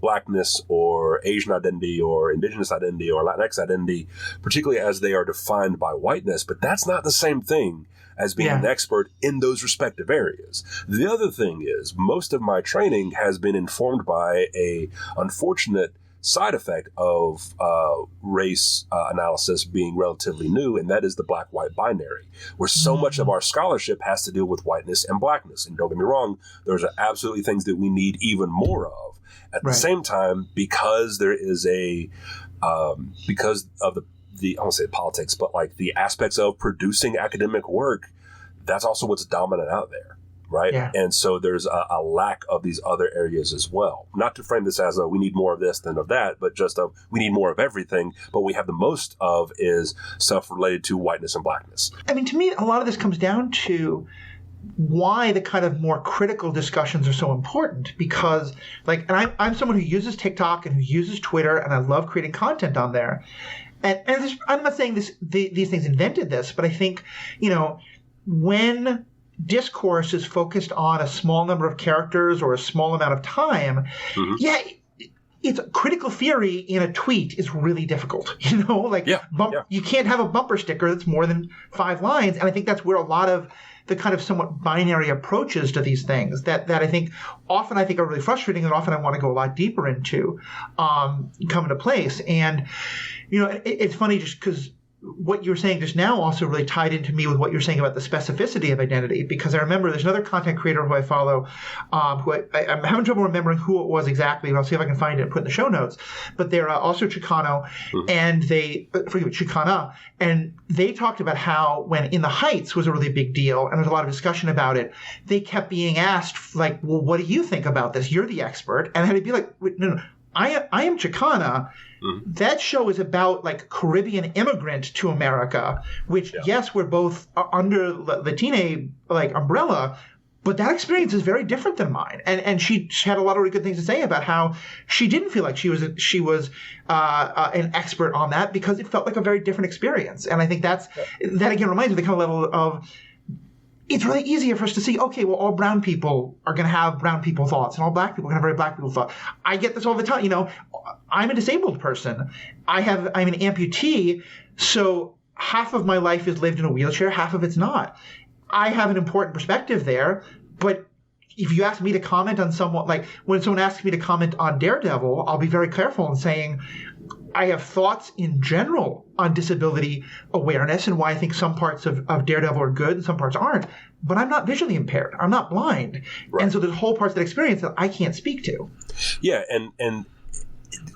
Blackness or Asian identity or Indigenous identity or Latinx identity, particularly as they are defined by whiteness. But that's not the same thing as being an expert in those respective areas. The other thing is most of my training has been informed by a unfortunate side effect of race analysis being relatively new, and that is the black-white binary, where so much of our scholarship has to deal with whiteness and blackness. And don't get me wrong, those are absolutely things that we need even more of. At the same time, because there is because of the I won't say politics, but the aspects of producing academic work, that's also what's dominant out there, right? Yeah. And so there's a lack of these other areas as well. Not to frame this as we need more of this than of that, but just we need more of everything. But we have the most of is stuff related to whiteness and blackness. I mean, to me, a lot of this comes down to why the kind of more critical discussions are so important, because and I'm someone who uses TikTok and who uses Twitter, and I love creating content on there. And I'm not saying these things invented this, but I think, when discourse is focused on a small number of characters or a small amount of time, it's critical theory in a tweet is really difficult. You can't have a bumper sticker that's more than 5 lines. And I think that's where a lot of the kind of somewhat binary approaches to these things that I think often are really frustrating and often I want to go a lot deeper into come into place. And, it's funny just because what you were saying just now also really tied into me with what you're saying about the specificity of identity, because I remember there's another content creator who I follow who I'm having trouble remembering who it was exactly, but I'll see if I can find it and put in the show notes. But they're also Chicano, and Chicana, and they talked about how when In the Heights was a really big deal, and there's a lot of discussion about it, they kept being asked, well, what do you think about this? You're the expert. And they'd be like, no, I am Chicana. That show is about Caribbean immigrant to America, which yes, we're both under Latina umbrella, but that experience is very different than mine. And she had a lot of really good things to say about how she didn't feel like she was an expert on that because it felt like a very different experience. And I think that again reminds me of the kind of level of, it's really easier for us to see, okay, well, all brown people are going to have brown people thoughts, and all black people are going to have very black people thoughts. I get this all the time. I'm a disabled person. I'm an amputee, so half of my life is lived in a wheelchair, half of it's not. I have an important perspective there, but if you ask me to comment on someone, when someone asks me to comment on Daredevil, I'll be very careful in saying, I have thoughts in general on disability awareness and why I think some parts of Daredevil are good and some parts aren't, but I'm not visually impaired. I'm not blind. Right. And so there's whole parts of that experience that I can't speak to. Yeah, and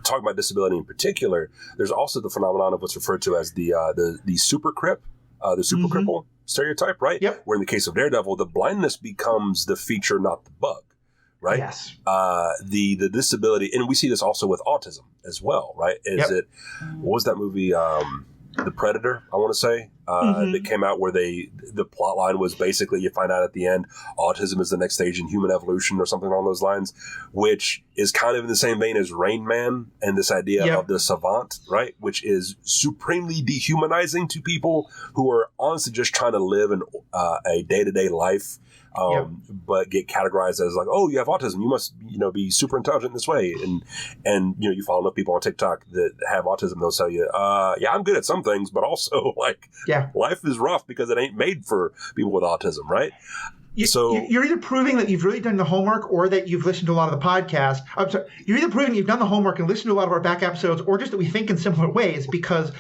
talking about disability in particular, there's also the phenomenon of what's referred to as the super crip, the super cripple stereotype, right? Yep. Where in the case of Daredevil, the blindness becomes the feature, not the bug. Right? Yes. The disability, and we see this also with autism as well, right? What was that movie, The Predator, I want to say, that came out where the plot line was basically you find out at the end autism is the next stage in human evolution or something along those lines, which is kind of in the same vein as Rain Man and this idea of the savant, right? Which is supremely dehumanizing to people who are honestly just trying to live a day-to-day life. But get categorized as oh, you have autism, you must be super intelligent in this way, and you follow enough people on TikTok that have autism, they'll tell you I'm good at some things, but also life is rough because it ain't made for people with autism, right? So you're either proving that you've really done the homework or that you've listened to a lot of the podcasts. I'm sorry, you're either proving you've done the homework and listened to a lot of our back episodes, or just that we think in similar ways, because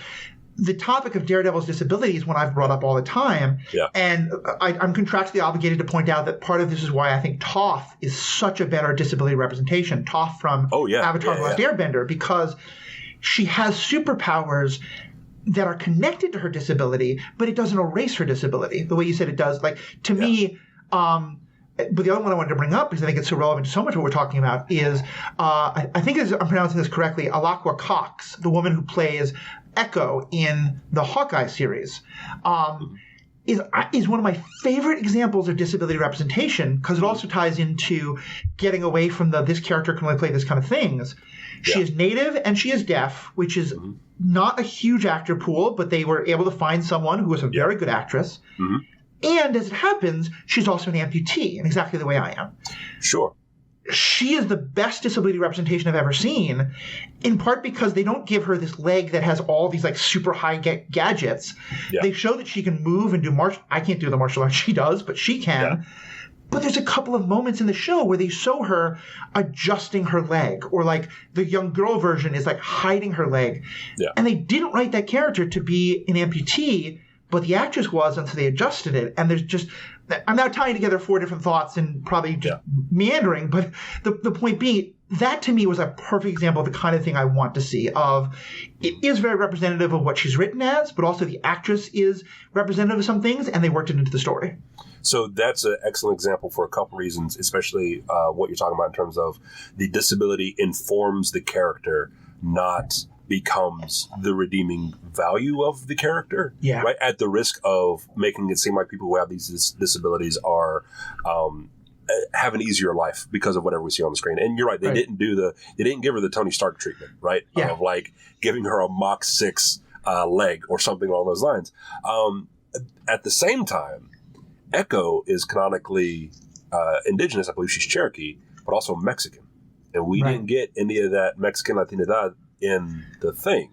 the topic of Daredevil's disability is one I've brought up all the time. Yeah. And I'm contractually obligated to point out that part of this is why I think Toph is such a better disability representation. Toph from Avatar The Last Airbender, because she has superpowers that are connected to her disability, but it doesn't erase her disability the way you said it does. To me, but the other one I wanted to bring up, because I think it's so relevant to so much of what we're talking about, is I think I'm pronouncing this correctly, Alaqua Cox, the woman who plays Echo in the Hawkeye series, is one of my favorite examples of disability representation, because it also ties into getting away from this character can only play this kind of things. She is native and she is deaf, which is not a huge actor pool, but they were able to find someone who was a very good actress. And as it happens, she's also an amputee in exactly the way I am. Sure. She is the best disability representation I've ever seen, in part because they don't give her this leg that has all these super high gadgets. Yeah. They show that she can move and do I can't do the martial arts she does, but she can. Yeah. But there's a couple of moments in the show where they show her adjusting her leg, or the young girl version is hiding her leg. Yeah. And they didn't write that character to be an amputee, but the actress wasn't, so they adjusted it. And there's just, I'm now tying together 4 different thoughts and probably just meandering, but the point being, that to me was a perfect example of the kind of thing I want to see. Of it is very representative of what she's written as, but also the actress is representative of some things, and they worked it into the story. So that's an excellent example for a couple reasons, especially what you're talking about in terms of the disability informs the character, not becomes the redeeming value of the character. Yeah. Right. At the risk of making it seem like people who have these disabilities are have an easier life because of whatever we see on the screen. And you're right. They didn't give her the Tony Stark treatment, right? Yeah. Of like giving her a Mach 6 leg or something along those lines. At the same time, Echo is canonically indigenous. I believe she's Cherokee, but also Mexican. And we didn't get any of that Mexican Latinidad in the thing.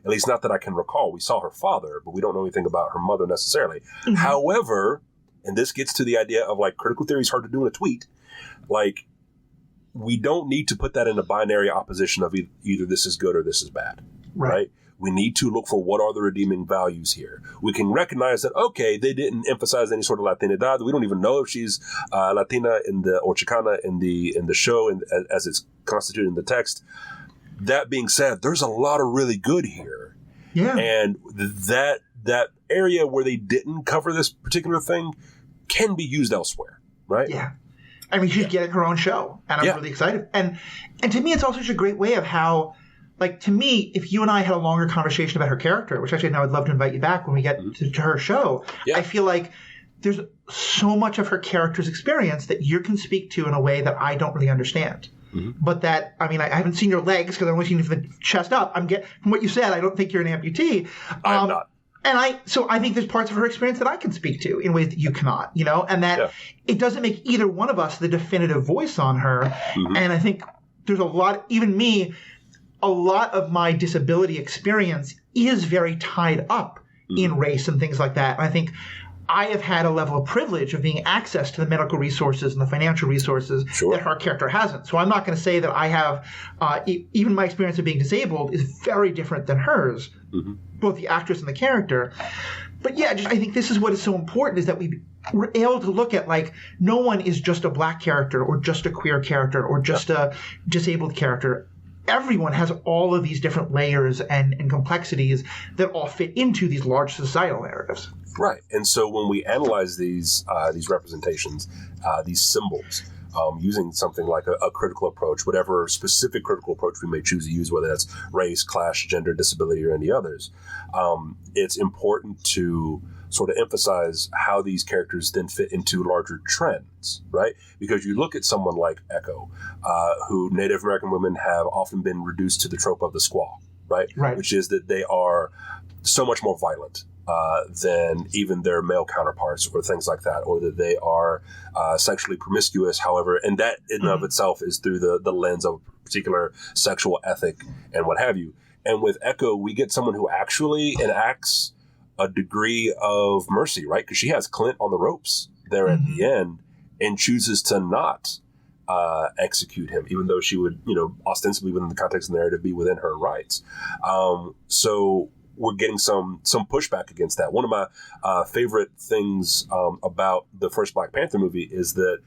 At least not that I can recall. We saw her father, but we don't know anything about her mother necessarily. Mm-hmm. However, and this gets to the idea of like critical theory is hard to do in a tweet. Like, we don't need to put that in a binary opposition of either this is good or this is bad. Right? We need to look for what are the redeeming values here. We can recognize that, okay, they didn't emphasize any sort of Latinidad. We don't even know if she's Latina or Chicana in the show and as it's constituted in the text. That being said, there's a lot of really good here. Yeah. And that area where they didn't cover this particular thing can be used elsewhere, right? Yeah. I mean, she's getting her own show, and I'm really excited. And to me, it's also such a great way of how, like, to me, if you and I had a longer conversation about her character, which actually now I'd love to invite you back when we get to her show, I feel like there's so much of her character's experience that you can speak to in a way that I don't really understand. Mm-hmm. But that, I mean, I haven't seen your legs because I've only seen you from the chest up. From what you said, I don't think you're an amputee. I'm not. And I think there's parts of her experience that I can speak to in ways that you cannot, you know, and that it doesn't make either one of us the definitive voice on her. Mm-hmm. And I think there's a lot of my disability experience is very tied up in race and things like that. And I think I have had a level of privilege of being access to the medical resources and the financial resources that her character hasn't. So I'm not going to say that I have, even my experience of being disabled is very different than hers, both the actress and the character. But yeah, I think this is what is so important, is that we're able to look at, like, no one is just a black character or just a queer character or just a disabled character. Everyone has all of these different layers and complexities that all fit into these large societal narratives. Right. And so when we analyze these representations, these symbols, using something like a critical approach, whatever specific critical approach we may choose to use, whether that's race, class, gender, disability, or any others, it's important to sort of emphasize how these characters then fit into larger trends, right? Because you look at someone like Echo, who Native American women have often been reduced to the trope of the squaw, right? Which is that they are so much more violent than even their male counterparts or things like that, or that they are sexually promiscuous, however, and that in and of itself is through the lens of a particular sexual ethic and what have you. And with Echo, we get someone who actually enacts a degree of mercy, right? Because she has Clint on the ropes there at the end and chooses to not execute him, even though she would, ostensibly within the context of the narrative, be within her rights. So we're getting some pushback against that. One of my favorite things about the first Black Panther movie is that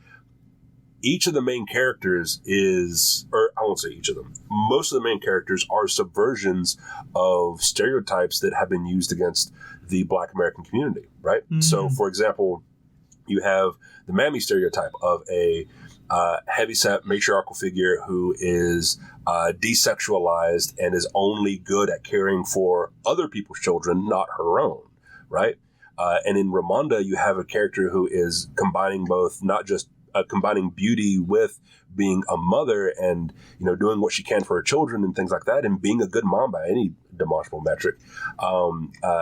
each of the main characters or I won't say each of them, most of the main characters are subversions of stereotypes that have been used against the Black American community, right? Mm-hmm. So, for example, you have the mammy stereotype of a heavyset matriarchal figure who is desexualized and is only good at caring for other people's children, not her own, right? And in Ramonda, you have a character who is combining both, not just combining beauty with being a mother and, doing what she can for her children and things like that, and being a good mom by any demonstrable metric,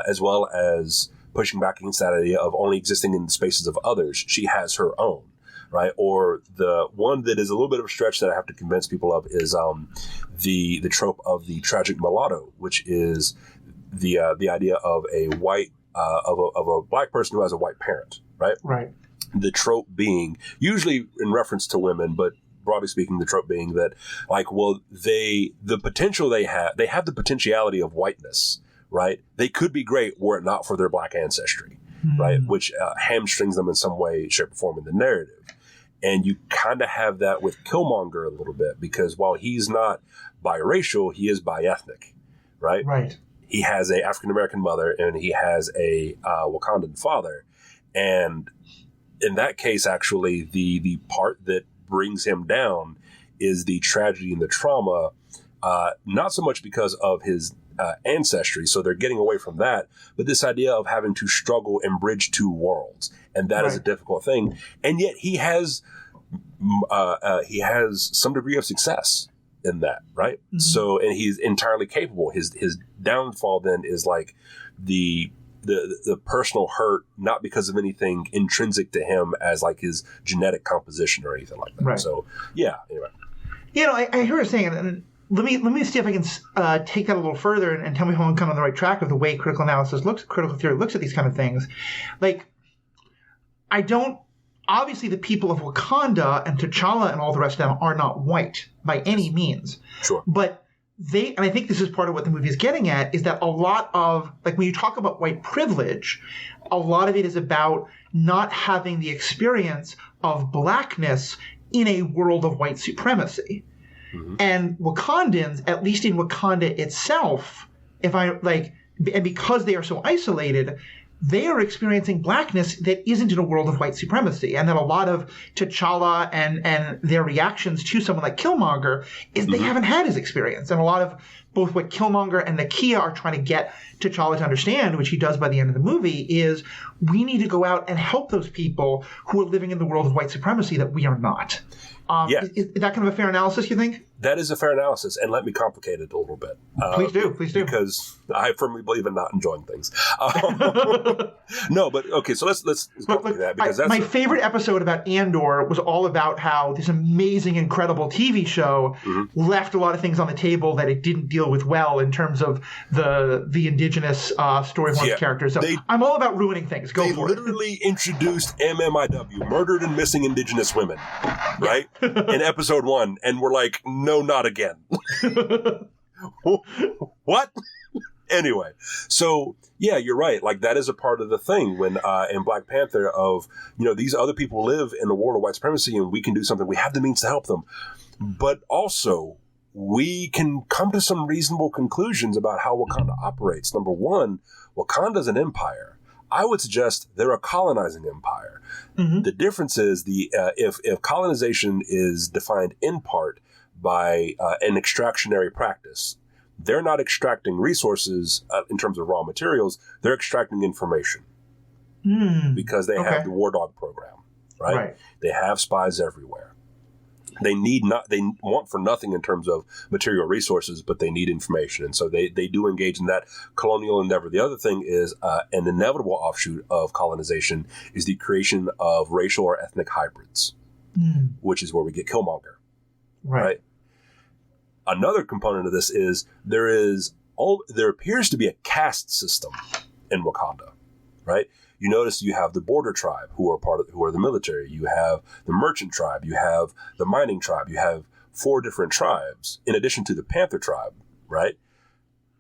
as well as pushing back against that idea of only existing in the spaces of others. She has her own, right? Or the one that is a little bit of a stretch that I have to convince people of is the trope of the tragic mulatto, which is the idea of a white of a Black person who has a white parent, right? Right. The trope being usually in reference to women, but broadly speaking, the trope being that, like, well, they have the potentiality of whiteness, right? They could be great were it not for their black ancestry, right? Which hamstrings them in some way, shape, or form in the narrative. And you kind of have that with Killmonger a little bit, because while he's not biracial, he is bi-ethnic, right? Right. He has a African-American mother and he has a Wakandan father. And in that case, actually, the part that brings him down is the tragedy and the trauma, not so much because of his ancestry, so they're getting away from that, but this idea of having to struggle and bridge two worlds. And that is a difficult thing. And yet he has some degree of success in that, right? Mm-hmm. So, and he's entirely capable. His downfall then is like the personal hurt, not because of anything intrinsic to him as like his genetic composition or anything like that. Right. So, yeah. Anyway, I hear what you're saying, and let me see if I can take that a little further and tell me how I'm kind of on the right track of the way critical theory looks at these kind of things. Like, obviously the people of Wakanda and T'Challa and all the rest of them are not white by any means. Sure. But and I think this is part of what the movie is getting at, is that a lot of, like, when you talk about white privilege, a lot of it is about not having the experience of blackness in a world of white supremacy. Mm-hmm. And Wakandans, at least in Wakanda itself, and because they are so isolated, they are experiencing blackness that isn't in a world of white supremacy. And that a lot of T'Challa and their reactions to someone like Killmonger is they haven't had his experience. And a lot of both what Killmonger and Nakia are trying to get T'Challa to understand, which he does by the end of the movie, is we need to go out and help those people who are living in the world of white supremacy that we are not. Is that kind of a fair analysis, you think? That is a fair analysis, and let me complicate it a little bit. Please do. Because I firmly believe in not enjoying things. No, but okay, so let's complicate that. Because that's my favorite episode about Andor was all about how this amazing, incredible TV show left a lot of things on the table that it didn't deal with well in terms of the indigenous story of one of the characters. So I'm all about ruining things. Go for it. They literally introduced MMIW, Murdered and Missing Indigenous Women, right? In episode 1, and we're like, no, not again. What? Anyway, so yeah, you're right. Like, that is a part of the thing when in Black Panther of, these other people live in a world of white supremacy and we can do something. We have the means to help them. But also, we can come to some reasonable conclusions about how Wakanda operates. Number one, Wakanda's an empire. I would suggest they're a colonizing empire. Mm-hmm. The difference is if colonization is defined in part by an extractionary practice, they're not extracting resources in terms of raw materials. They're extracting information because they have the War Dog program, right? They have spies everywhere. They want for nothing in terms of material resources, but they need information. And so they do engage in that colonial endeavor. The other thing is an inevitable offshoot of colonization is the creation of racial or ethnic hybrids, which is where we get Killmonger, right? Another component of this is there appears to be a caste system in Wakanda, right? You notice you have the border tribe who are the military. You have the merchant tribe. You have the mining tribe. You have 4 different tribes in addition to the Panther tribe, right?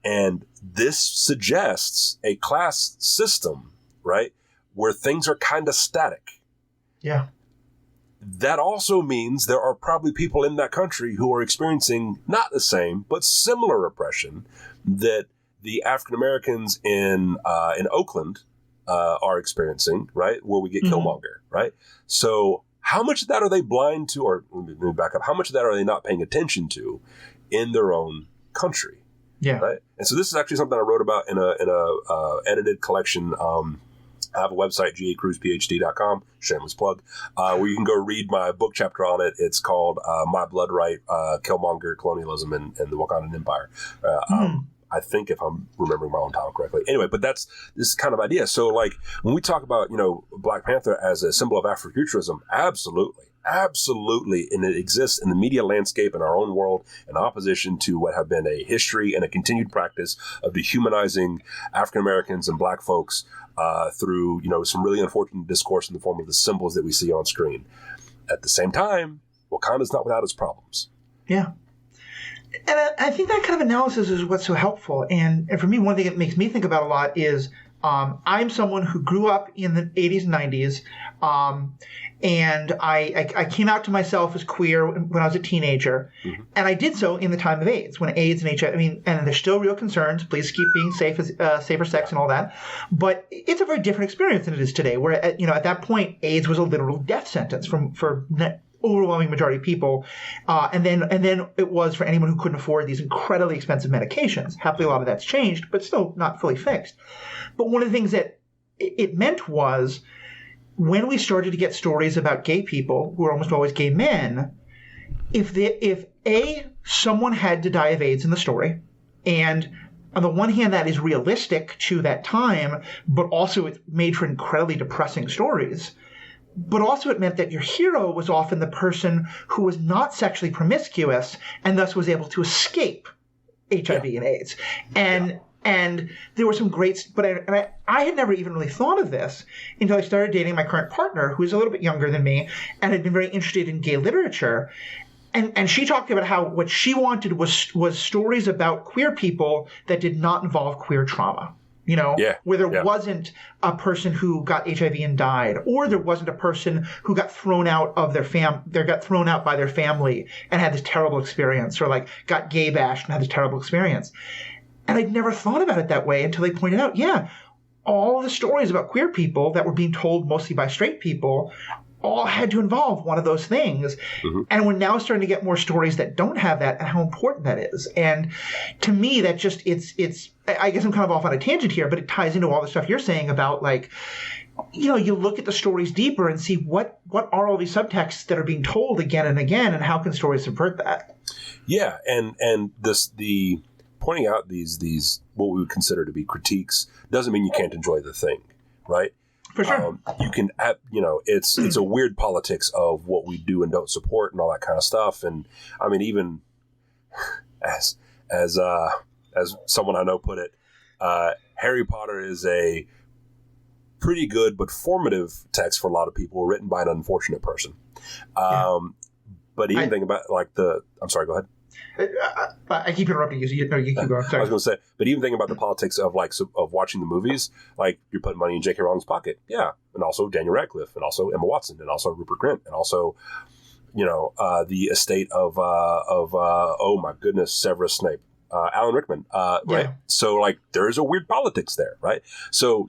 And this suggests a class system, right, where things are kind of static. Yeah. That also means there are probably people in that country who are experiencing not the same, but similar oppression that the African Americans in Oakland are experiencing, right? Where we get Killmonger, right? So how much of that are they blind to, or let me back up, how much of that are they not paying attention to in their own country? Yeah. Right. And so this is actually something I wrote about in a edited collection. I have a website, gacruzphd.com, shameless plug, where you can go read my book chapter on it. It's called My Blood Right, Killmonger, Colonialism, and the Wakandan Empire. I think if I'm remembering my own title correctly. Anyway, but that's this kind of idea. So, like, when we talk about, Black Panther as a symbol of Afrofuturism, absolutely. And it exists in the media landscape in our own world in opposition to what have been a history and a continued practice of dehumanizing African Americans and Black folks through, some really unfortunate discourse in the form of the symbols that we see on screen. At the same time, Wakanda's not without its problems. Yeah. And I think that kind of analysis is what's so helpful. And for me, one thing it makes me think about a lot is I'm someone who grew up in the 80s and 90s. And I came out to myself as queer when I was a teenager. Mm-hmm. And I did so in the time of AIDS, when AIDS and HIV, and there's still real concerns. Please keep being safer sex and all that. But it's a very different experience than it is today, where, at that point, AIDS was a literal death sentence for overwhelming majority of people, and then it was for anyone who couldn't afford these incredibly expensive medications. Happily, a lot of that's changed, but still not fully fixed. But one of the things that it meant was when we started to get stories about gay people, who are almost always gay men, if someone had to die of AIDS in the story, and on the one hand that is realistic to that time, but also it made for incredibly depressing stories. But also it meant that your hero was often the person who was not sexually promiscuous and thus was able to escape HIV and AIDS. And there were some great, but I had never even really thought of this until I started dating my current partner, who is a little bit younger than me and had been very interested in gay literature. And she talked about how what she wanted was stories about queer people that did not involve queer trauma. Where there wasn't a person who got HIV and died, or there wasn't a person who got thrown out of got thrown out by their family and had this terrible experience, or like got gay bashed and had this terrible experience. And I'd never thought about it that way until they pointed out, all the stories about queer people that were being told mostly by straight people all had to involve one of those things. Mm-hmm. And we're now starting to get more stories that don't have that, and how important that is. And to me, that just, it's, I guess I'm kind of off on a tangent here, but it ties into all the stuff you're saying about, like, you look at the stories deeper and see what are all these subtexts that are being told again and again, and how can stories subvert that? Yeah. And the pointing out these, what we would consider to be critiques doesn't mean you can't enjoy the thing, right? For sure. You can, it's a weird politics of what we do and don't support and all that kind of stuff. And I mean, even as someone I know put it, Harry Potter is a pretty good but formative text for a lot of people, written by an unfortunate person. But even think about I'm sorry, go ahead. I keep interrupting you. So you keep going. Sorry. I was going to say, but even thinking about the politics of of watching the movies, like you're putting money in J.K. Rowling's pocket, and also Daniel Radcliffe, and also Emma Watson, and also Rupert Grint, and also, the estate of oh my goodness, Severus Snape, Alan Rickman, right? Yeah. So there is a weird politics there, right? So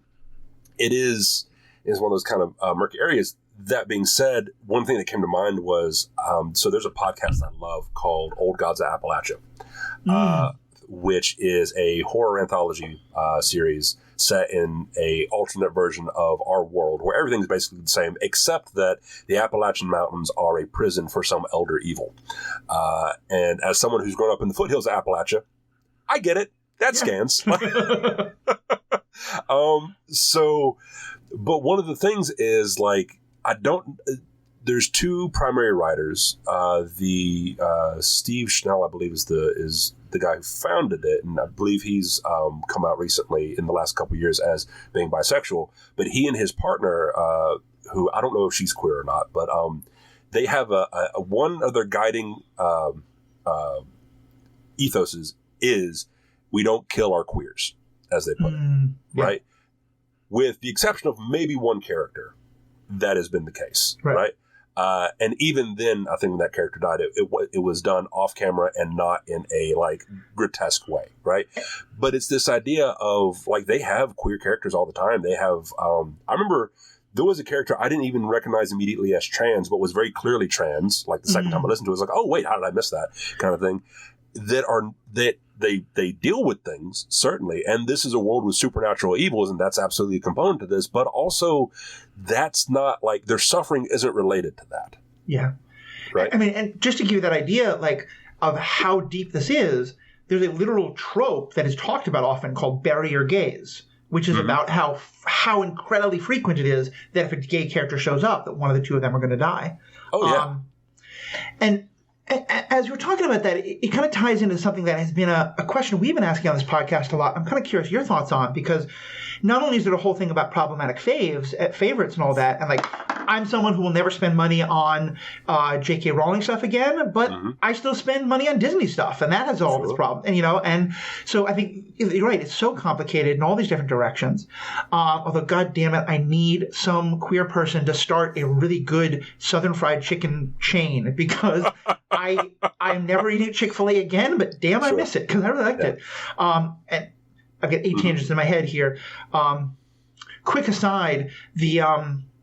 it is one of those kind of murky areas. That being said, one thing that came to mind was, so there's a podcast I love called Old Gods of Appalachia, which is a horror anthology series set in a alternate version of our world, where everything's basically the same, except that the Appalachian Mountains are a prison for some elder evil. And as someone who's grown up in the foothills of Appalachia, I get it. That scans. But one of the things is, there's two primary writers. Steve Schnell, I believe, is the guy who founded it, and I believe he's come out recently in the last couple of years as being bisexual. But he and his partner, who I don't know if she's queer or not, but they have a one of their guiding ethoses is we don't kill our queers, as they put it, right? With the exception of maybe one character. That has been the case, right? And even then, I think when that character died, it was done off camera and not in a grotesque way, right? But it's this idea of they have queer characters all the time. They have. I remember there was a character I didn't even recognize immediately as trans, but was very clearly trans. The second time I listened to it, I was like, oh wait, how did I miss that kind of thing? They deal with things, certainly, and this is a world with supernatural evils, and that's absolutely a component to this, but also that's not their suffering isn't related to that. Yeah. Right. I mean, and just to give you that idea, of how deep this is, there's a literal trope that is talked about often called bury your gays, which is about how incredibly frequent it is that if a gay character shows up, that one of the two of them are going to die. Oh, yeah. And as you were talking about that, it kind of ties into something that has been a question we've been asking on this podcast a lot. I'm kind of curious your thoughts on, because not only is there a whole thing about problematic favorites and all that, and I'm someone who will never spend money on J.K. Rowling stuff again, but I still spend money on Disney stuff, and that has all of its problems. And and so I think you're right. It's so complicated in all these different directions. Although, God damn it, I need some queer person to start a really good Southern Fried Chicken chain because I'm never eating Chick-fil-A again. But damn, I miss it because I really liked it. And I've got 8 tangents in my head here. Quick aside, the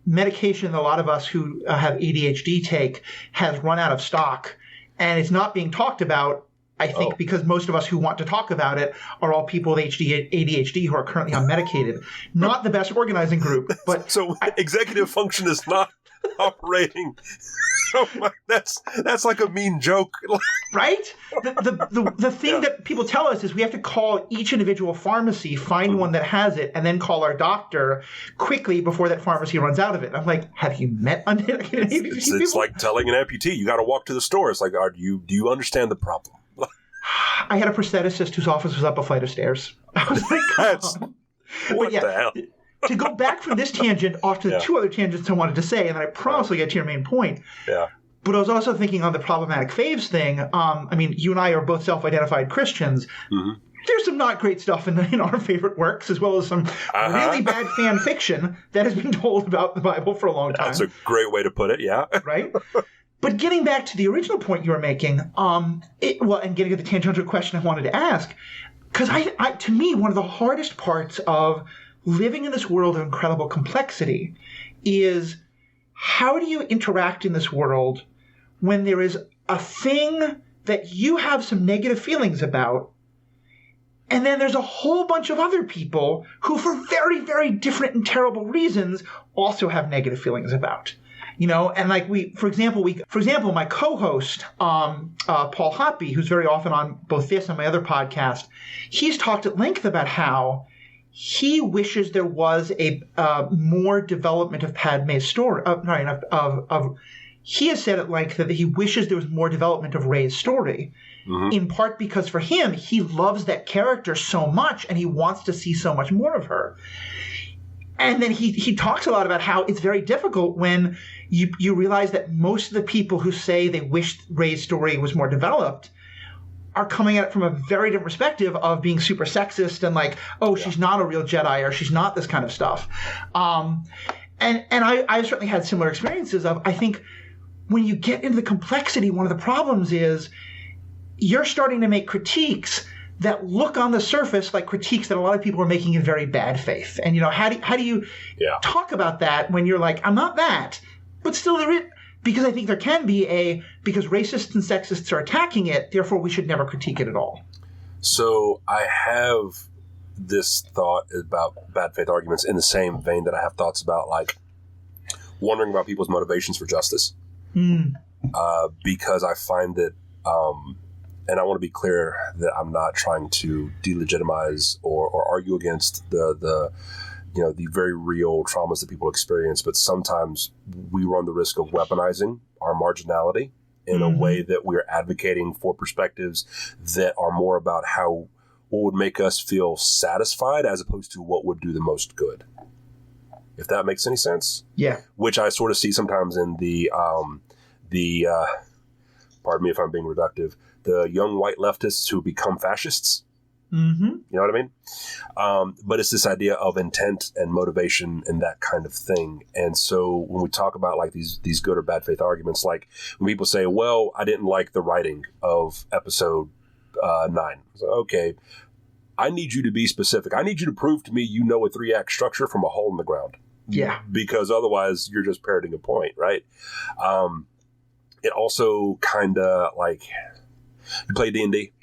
medication that a lot of us who have ADHD take has run out of stock, and it's not being talked about, I think, because most of us who want to talk about it are all people with ADHD who are currently unmedicated. Not the best organizing group, but... So executive function is not operating... Oh my, that's like a mean joke. Right? The thing that people tell us is we have to call each individual pharmacy, find one that has it, and then call our doctor quickly before that pharmacy runs out of it. I'm like, have you met unmedicated ADHD people? It's like telling an amputee, you got to walk to the store. It's like, do you understand the problem? I had a prostheticist whose office was up a flight of stairs. I was like, what the hell? To go back from this tangent off to the 2 other tangents I wanted to say, and then I promise we'll get to your main point. Yeah. But I was also thinking on the problematic faves thing. I mean, you and I are both self-identified Christians. There's some not great stuff in our favorite works, as well as some really bad fan fiction that has been told about the Bible for a long time. That's a great way to put it, yeah. Right? But getting back to the original point you were making, and getting at the tangential question I wanted to ask, because to me, one of the hardest parts of living in this world of incredible complexity is how do you interact in this world when there is a thing that you have some negative feelings about, and then there's a whole bunch of other people who, for very, very different and terrible reasons, also have negative feelings about. And like for example, my co-host, Paul Hoppy, who's very often on both this and my other podcast, he's talked at length about how he wishes there was a more development of Padme's story. He has said at length that he wishes there was more development of Rey's story, in part because for him, he loves that character so much and he wants to see so much more of her. And then he talks a lot about how it's very difficult when you realize that most of the people who say they wish Rey's story was more developed are coming at it from a very different perspective of being super sexist and like, she's not a real Jedi or she's not this kind of stuff. And I certainly had similar experiences of, I think when you get into the complexity, one of the problems is you're starting to make critiques that look on the surface like critiques that a lot of people are making in very bad faith. And, how do you talk about that when you're like, I'm not that, but still there is... Because I think there can be because racists and sexists are attacking it, therefore we should never critique it at all. So I have this thought about bad faith arguments in the same vein that I have thoughts about, like, wondering about people's motivations for justice. Because I find that, and I want to be clear that I'm not trying to delegitimize or argue against the very real traumas that people experience, but sometimes we run the risk of weaponizing our marginality in a way that we're advocating for perspectives that are more about what would make us feel satisfied as opposed to what would do the most good. If that makes any sense. Yeah. Which I sort of see sometimes in the pardon me if I'm being reductive, the young white leftists who become fascists. You know what I mean? But it's this idea of intent and motivation and that kind of thing. And so when we talk about like these good or bad faith arguments, like when people say, well, I didn't like the writing of episode 9. So, okay, I need you to be specific. I need you to prove to me you know a 3-act structure from a hole in the ground. Yeah. Because otherwise you're just parroting a point, right? It also kind of like, you play D&D?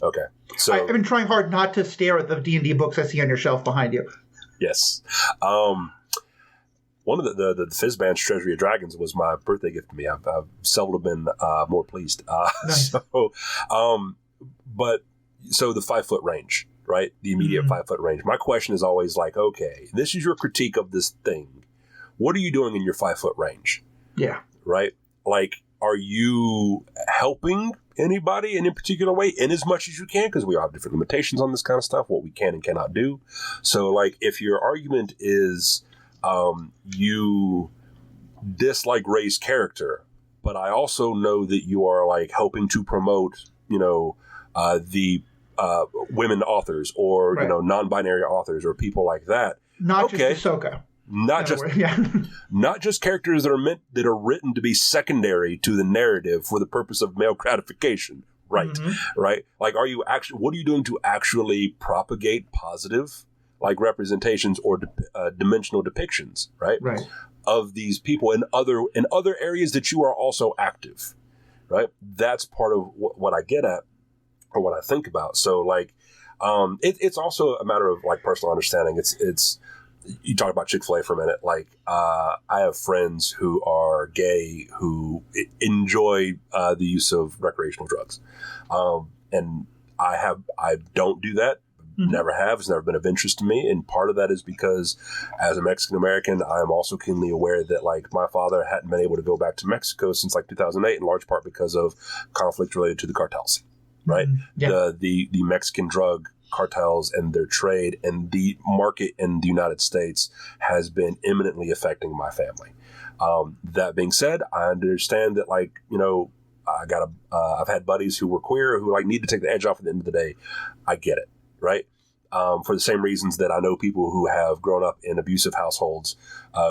Okay. So I've been trying hard not to stare at the D&D books I see on your shelf behind you. Yes. One of the Fizzband's Treasury of Dragons was my birthday gift to me. I've seldom been more pleased. Nice. So the 5-foot range, right? The immediate 5-foot range. My question is always like, okay, this is your critique of this thing. What are you doing in your 5-foot range? Yeah. Right? Like, are you helping anybody in a particular way in as much as you can? Because we all have different limitations on this kind of stuff, what we can and cannot do. So, like, if your argument is you dislike Ray's character, but I also know that you are like helping to promote, the women authors or, non-binary authors or people like that. Not just Ahsoka. Not just characters that are written to be secondary to the narrative for the purpose of male gratification. Right. Mm-hmm. Right. Like, what are you doing to actually propagate positive, like, representations or dimensional depictions, right? Right. Of these people in other areas that you are also active, right? That's part of what I get at or what I think about. So, like, it's also a matter of, like, personal understanding. It's you talk about Chick-fil-A for a minute. Like, I have friends who are gay who enjoy the use of recreational drugs. And I don't do that. Mm-hmm. Never have. It's never been of interest to me. And part of that is because as a Mexican American, I am also keenly aware that, like, my father hadn't been able to go back to Mexico since like 2008, in large part because of conflict related to the cartels, right? Mm-hmm. Yeah. The Mexican drug cartels and their trade and the market in the United States has been imminently affecting my family. That being said, I understand that, like, I've had buddies who were queer who, like, need to take the edge off at the end of the day. I get it. Right. For the same reasons that I know people who have grown up in abusive households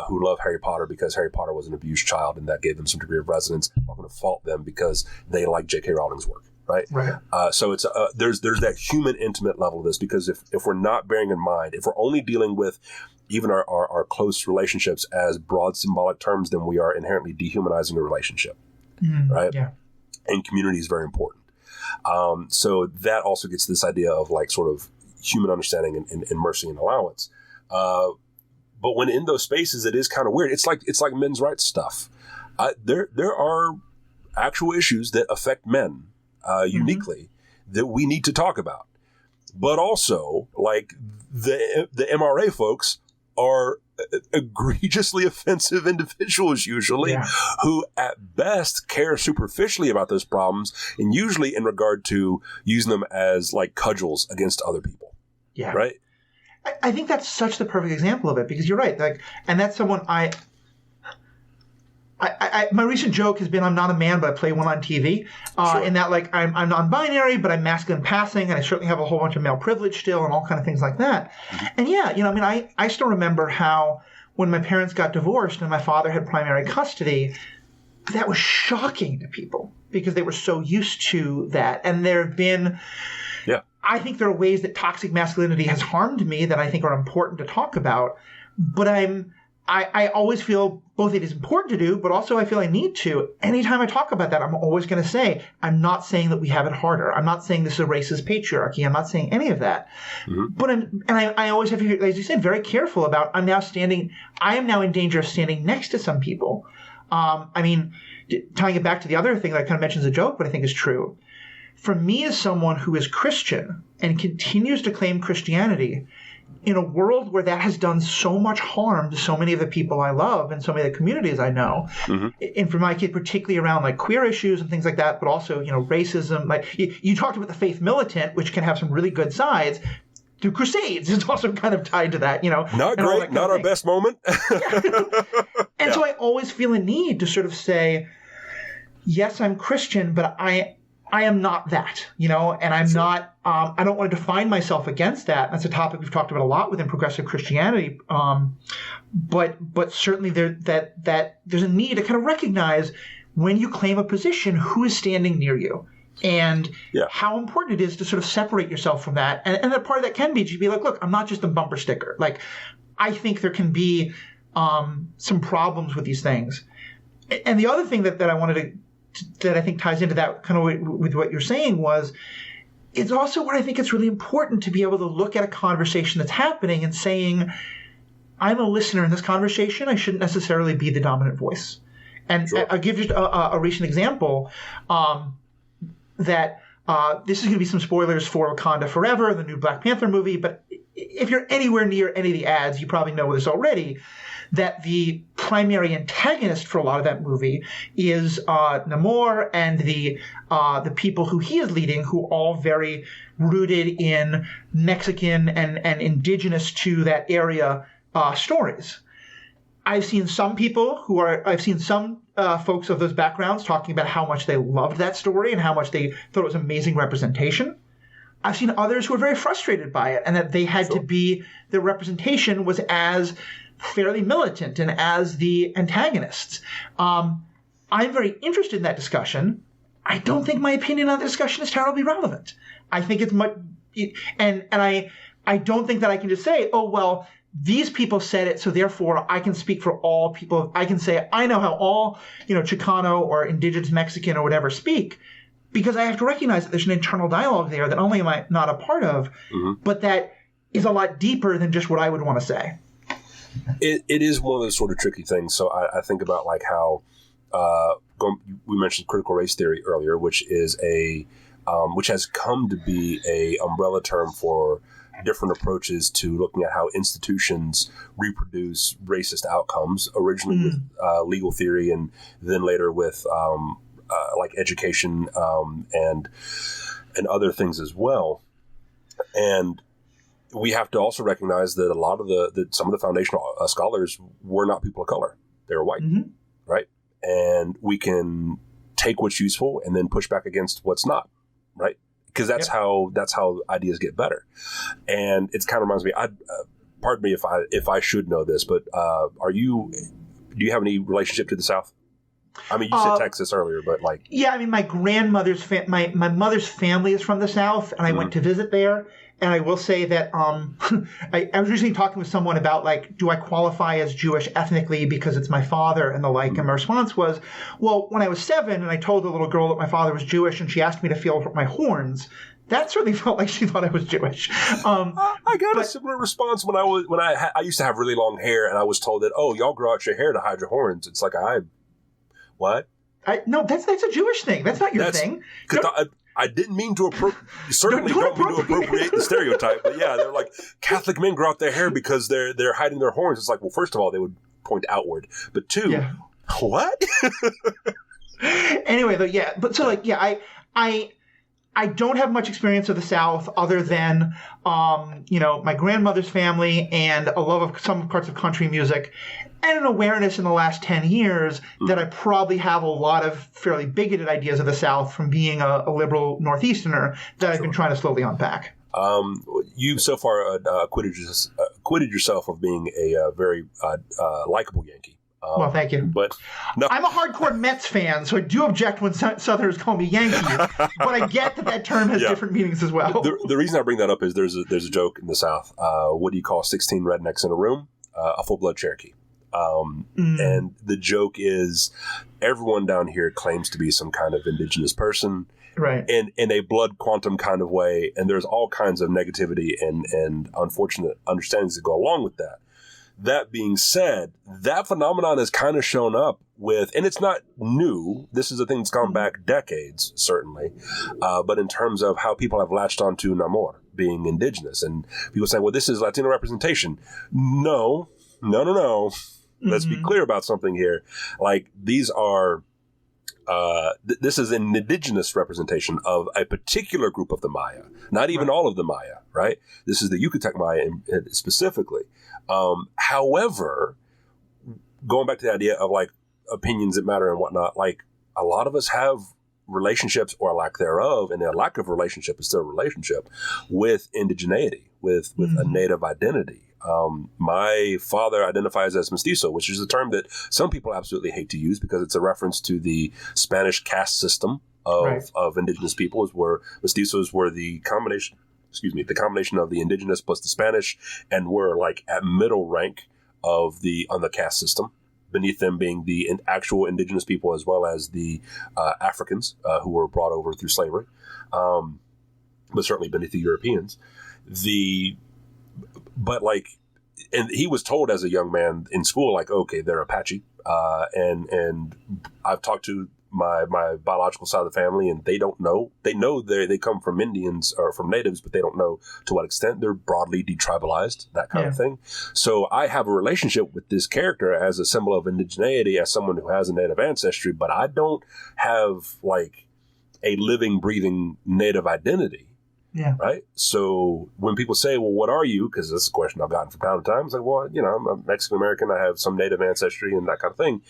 who love Harry Potter because Harry Potter was an abused child and that gave them some degree of resonance. I'm not going to fault them because they like J.K. Rowling's work. Right. So it's there's that human intimate level of this, because if we're not bearing in mind, if we're only dealing with even our close relationships as broad symbolic terms, then we are inherently dehumanizing a relationship. Mm-hmm. Right. Yeah. And community is very important. So that also gets to this idea of, like, sort of human understanding and mercy and allowance. But when in those spaces, it is kind of weird. It's like men's rights stuff. There are actual issues that affect men uniquely that we need to talk about. But also, like, the MRA folks are egregiously offensive individuals usually, who at best care superficially about those problems, and usually in regard to using them as, like, cudgels against other people. Yeah. Right. I think that's such the perfect example of it, because you're right. Like, and that's someone I my recent joke has been, I'm not a man, but I play one on TV. Sure. In that, like, I'm non-binary, but I'm masculine passing, and I certainly have a whole bunch of male privilege still, and all kind of things like that. Mm-hmm. And yeah, I still remember how when my parents got divorced and my father had primary custody, that was shocking to people because they were so used to that. And there have been, I think there are ways that toxic masculinity has harmed me that I think are important to talk about. But I always feel both it is important to do, but also I feel I need to. Anytime I talk about that, I'm always going to say, I'm not saying that we have it harder. I'm not saying this is a racist patriarchy. I'm not saying any of that. Mm-hmm. But I always have to be, as you said, very careful about, I am now in danger of standing next to some people. Tying it back to the other thing that I kind of mentioned as a joke, but I think is true. For me, as someone who is Christian and continues to claim Christianity, in a world where that has done so much harm to so many of the people I love and so many of the communities I know, and for my kid, particularly around, like, queer issues and things like that, but also, racism. Like, you talked about the faith militant, which can have some really good sides. Through Crusades, it's also kind of tied to that, Not great, not our best moment. And so I always feel a need to sort of say, yes, I'm Christian, but I am not that, and I'm not, I don't want to define myself against that. That's a topic we've talked about a lot within progressive Christianity. But certainly that there's a need to kind of recognize when you claim a position, who is standing near you and how important it is to sort of separate yourself from that. And that part of that can be to be like, look, I'm not just a bumper sticker. Like, I think there can be some problems with these things. And the other thing that I wanted that I think ties into that kind of with what you're saying was, it's also where I think it's really important to be able to look at a conversation that's happening and saying, I'm a listener in this conversation. I shouldn't necessarily be the dominant voice. And I'll give just a recent example that this is going to be some spoilers for Wakanda Forever, the new Black Panther movie. But if you're anywhere near any of the ads, you probably know this already, that the primary antagonist for a lot of that movie is Namor and the people who he is leading, who are all very rooted in Mexican and indigenous to that area stories. I've seen some folks of those backgrounds talking about how much they loved that story and how much they thought it was amazing representation. I've seen others who are very frustrated by it and that they had to be, their representation was as fairly militant and as the antagonists. I'm very interested in that discussion. I don't think my opinion on the discussion is terribly relevant. I think it's much, and I don't think that I can just say, oh, well, these people said it, so therefore I can speak for all people. I can say, I know how all, Chicano or indigenous Mexican or whatever speak, because I have to recognize that there's an internal dialogue there that not only am I not a part of, but that is a lot deeper than just what I would want to say. It is one of those sort of tricky things. So I think about like how we mentioned critical race theory earlier, which is which has come to be a umbrella term for different approaches to looking at how institutions reproduce racist outcomes, originally with legal theory and then later with like education and other things as well. And we have to also recognize that a lot of some of the foundational scholars were not people of color. They were white, right? And we can take what's useful and then push back against what's not, right? Because that's how ideas get better. And it kind of reminds me. Pardon me if I should know this, but do you have any relationship to the South? I mean, you said Texas earlier, but like... Yeah, I mean, my grandmother's... my mother's family is from the South, and I went to visit there. And I will say that I was recently talking with someone about, like, do I qualify as Jewish ethnically because it's my father and the like? And my response was, well, when I was 7 and I told a little girl that my father was Jewish and she asked me to feel my horns, that certainly felt like she thought I was Jewish. I got a similar response when I used to have really long hair and I was told that, oh, y'all grow out your hair to hide your horns. It's like, what? No, that's a Jewish thing. That's not your thing. I didn't mean to certainly don't mean to appropriate the stereotype, but yeah, they're like Catholic men grow out their hair because they're hiding their horns. It's like, well, first of all, they would point outward, but two, what? Anyway, though, yeah, but so like, yeah, I don't have much experience of the South other than, my grandmother's family and a love of some parts of country music and an awareness in the last 10 years that I probably have a lot of fairly bigoted ideas of the South from being a liberal Northeasterner that I've been trying to slowly unpack. You've so far acquitted yourself of being a very likable Yankee. Well, thank you. But no. I'm a hardcore Mets fan, so I do object when Southerners call me Yankee. But I get that term has different meanings as well. The reason I bring that up is there's a joke in the South. What do you call 16 rednecks in a room? A full-blood Cherokee. And the joke is everyone down here claims to be some kind of indigenous person. Right. In a blood quantum kind of way. And there's all kinds of negativity and unfortunate understandings that go along with that. That being said, that phenomenon has kind of shown up with, and it's not new. This is a thing that's gone back decades, certainly. But in terms of how people have latched onto Namor being indigenous, and people saying, well, this is Latino representation. No. Let's be clear about something here. Like, these are, this is an indigenous representation of a particular group of the Maya, not even all of the Maya, right? This is the Yucatec Maya specifically. However, going back to the idea of like opinions that matter and whatnot, like a lot of us have relationships or lack thereof, and a lack of relationship is still a relationship with indigeneity, with a native identity. My father identifies as mestizo, which is a term that some people absolutely hate to use because it's a reference to the Spanish caste system of indigenous peoples, where mestizos were the combination of the indigenous plus the Spanish, and were like at middle rank on the caste system, beneath them being the actual indigenous people as well as the Africans who were brought over through slavery, but certainly beneath the Europeans. And he was told as a young man in school, like, okay, they're Apache, and I've talked to my biological side of the family, and they don't know. They know they come from Indians or from natives, but they don't know to what extent. They're broadly detribalized, that kind of thing. So I have a relationship with this character as a symbol of indigeneity, as someone who has a native ancestry, but I don't have like a living, breathing native identity. Yeah. Right. So when people say, well, what are you? Because this is a question I've gotten from time to time. It's like, well, I'm a Mexican American. I have some native ancestry and that kind of thing.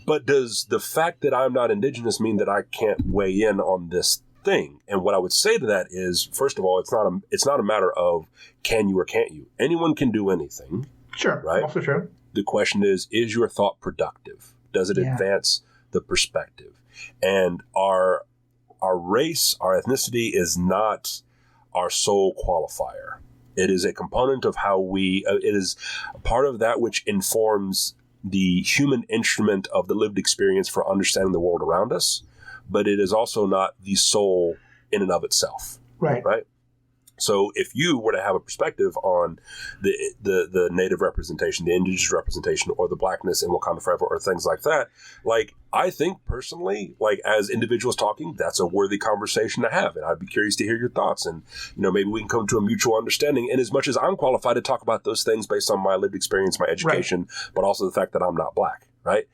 But does the fact that I'm not indigenous mean that I can't weigh in on this thing? And what I would say to that is, first of all, it's not a matter of can you or can't you. Anyone can do anything. Sure. Right. Also true. The question is your thought productive? Does it advance the perspective? And our race, our ethnicity is not our sole qualifier. It is a component of how it is a part of that which informs the human instrument of the lived experience for understanding the world around us, but it is also not the soul in and of itself. Right. Right. So if you were to have a perspective on the native representation, the indigenous representation, or the blackness in Wakanda Forever, or things like that, like I think personally, like as individuals talking, that's a worthy conversation to have, and I'd be curious to hear your thoughts, and maybe we can come to a mutual understanding. And as much as I'm qualified to talk about those things based on my lived experience, my education, but also the fact that I'm not black, right?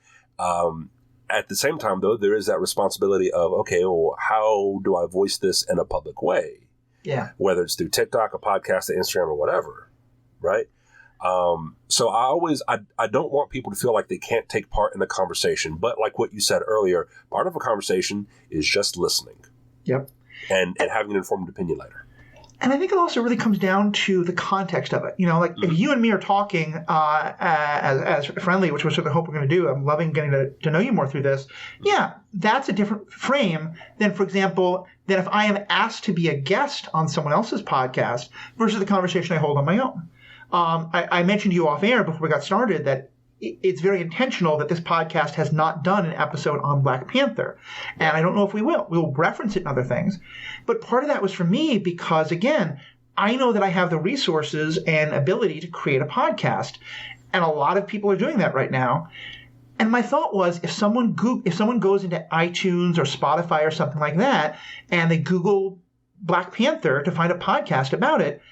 At the same time, though, there is that responsibility of, okay, well, how do I voice this in a public way? Yeah. Whether it's through TikTok, a podcast, Instagram, or whatever, right? So I don't want people to feel like they can't take part in the conversation. But like what you said earlier, part of a conversation is just listening. Yep. And having an informed opinion later. And I think it also really comes down to the context of it. If you and me are talking as friendly, which we're certainly hoping we're going to do, I'm loving getting to know you more through this. Yeah, that's a different frame than, for example, than if I am asked to be a guest on someone else's podcast versus the conversation I hold on my own. I mentioned to you off air before we got started that it's very intentional that this podcast has not done an episode on Black Panther. And I don't know if we will. We'll reference it in other things. But part of that was for me because, again, I know that I have the resources and ability to create a podcast. And a lot of people are doing that right now. And my thought was, if someone goes into iTunes or Spotify or something like that, and they Google Black Panther to find a podcast about it,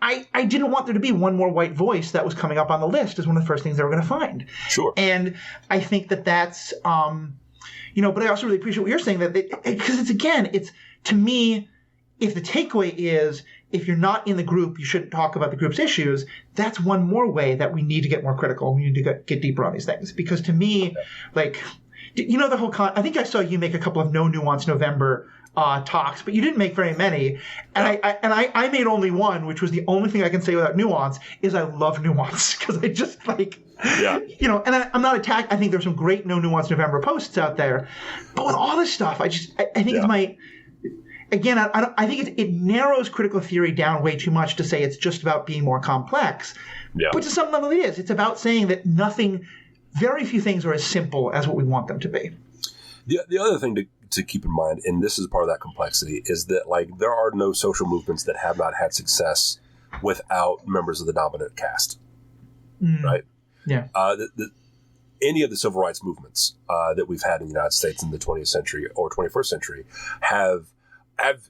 I didn't want there to be one more white voice that was coming up on the list as one of the first things they were going to find. Sure. And I think that's, but I also really appreciate what you're saying, that because it's to me, if the takeaway is, if you're not in the group, you shouldn't talk about the group's issues, that's one more way that we need to get more critical. We need to get deeper on these things. Because to me, the whole I think I saw you make a couple of No Nuance November talks, but you didn't make very many. And I made only one, which was the only thing I can say without nuance, is I love nuance. Because I just and I'm not attacked. I think there's some great No Nuance November posts out there. But with all this stuff, I think it's my... Again, I think it narrows critical theory down way too much to say it's just about being more complex. Yeah. But to some level it is. It's about saying that very few things are as simple as what we want them to be. The other thing to keep in mind, and this is part of that complexity, is that there are no social movements that have not had success without members of the dominant caste, right? Yeah. Any of the civil rights movements that we've had in the United States in the 20th century or 21st century have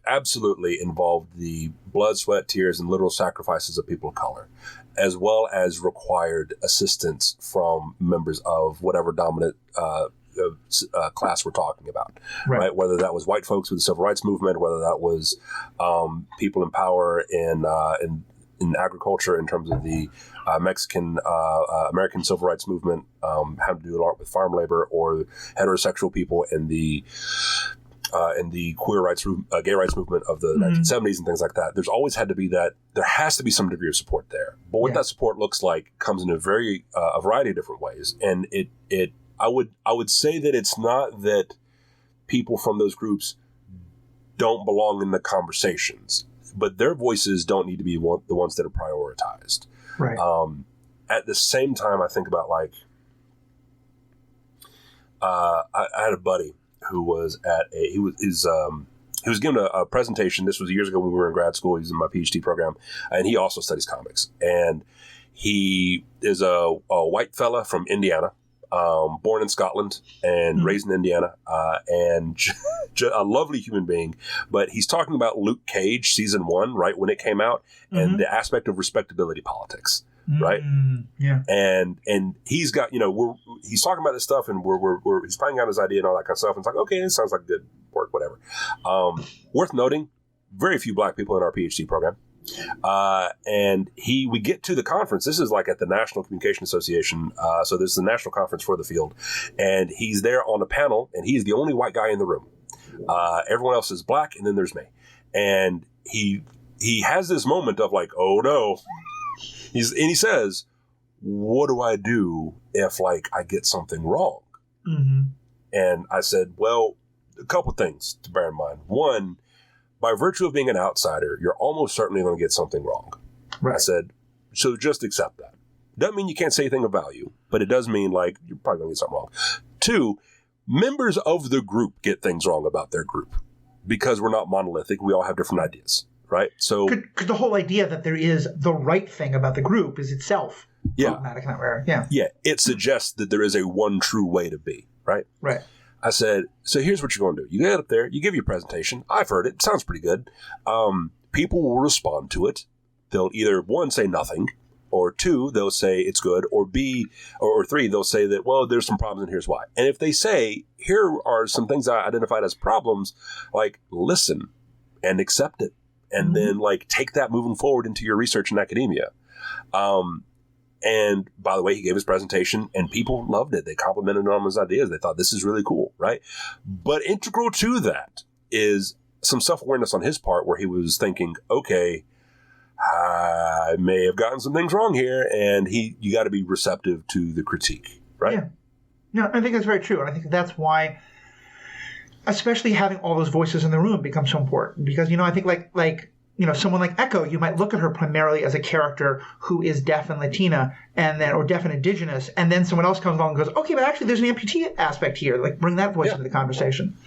absolutely involved the blood, sweat, tears, and literal sacrifices of people of color, as well as required assistance from members of whatever dominant class we're talking about, right? Whether that was white folks with the civil rights movement, whether that was people in power in agriculture in terms of the Mexican American civil rights movement, having to do a lot with farm labor, or heterosexual people in the queer rights, gay rights movement of the 1970s and things like that. There's always had to be that. There has to be some degree of support there. But what that support looks like comes in a variety of different ways. And I would say that it's not that people from those groups don't belong in the conversations, but their voices don't need to be the ones that are prioritized. Right. At the same time, I think about I had a buddy who was he was given a presentation. This was years ago when we were in grad school. He was in my PhD program, and he also studies comics. And he is a white fella from Indiana, born in Scotland and raised in Indiana, and a lovely human being. But he's talking about Luke Cage season 1, right when it came out, and the aspect of respectability politics. Right. Yeah. And he's got, he's talking about this stuff, and he's playing out his idea and all that kind of stuff. And it's like, okay, this sounds like good work, whatever. Worth noting, very few black people in our PhD program. And we get to the conference. This is like at the National Communication Association. So this is the national conference for the field. And he's there on a panel, and he's the only white guy in the room. Everyone else is black, and then there's me. And he has this moment of like, oh no. He says, what do I do if like I get something wrong? Mm-hmm. And I said, well, a couple things to bear in mind. One, by virtue of being an outsider, you're almost certainly going to get something wrong. Right. I said, so just accept that. Doesn't mean you can't say anything of value, but it does mean like you're probably going to get something wrong. Two, members of the group get things wrong about their group because we're not monolithic. We all have different ideas, right? So because the whole idea that there is the right thing about the group is itself problematic in that way. Yeah. Yeah. It suggests that there is a one true way to be, right? Right. I said, so here's what you're going to do. You get up there, you give your presentation. I've heard it. It sounds pretty good. People will respond to it. They'll either, one, say nothing, or two, they'll say it's good, or or three, they'll say that, well, there's some problems and here's why. And if they say, here are some things I identified as problems, like listen and accept it. And then like take that moving forward into your research in academia. And by the way, he gave his presentation and people loved it. They complimented him on his ideas. They thought this is really cool, right? But integral to that is some self-awareness on his part where he was thinking, okay, I may have gotten some things wrong here. And you got to be receptive to the critique, right? Yeah. No, I think that's very true. And I think that's why, especially having all those voices in the room becomes so important. Because, I think like someone like Echo, you might look at her primarily as a character who is deaf and Latina or deaf and indigenous. And then someone else comes along and goes, okay, but actually there's an amputee aspect here. Like bring that voice into the conversation.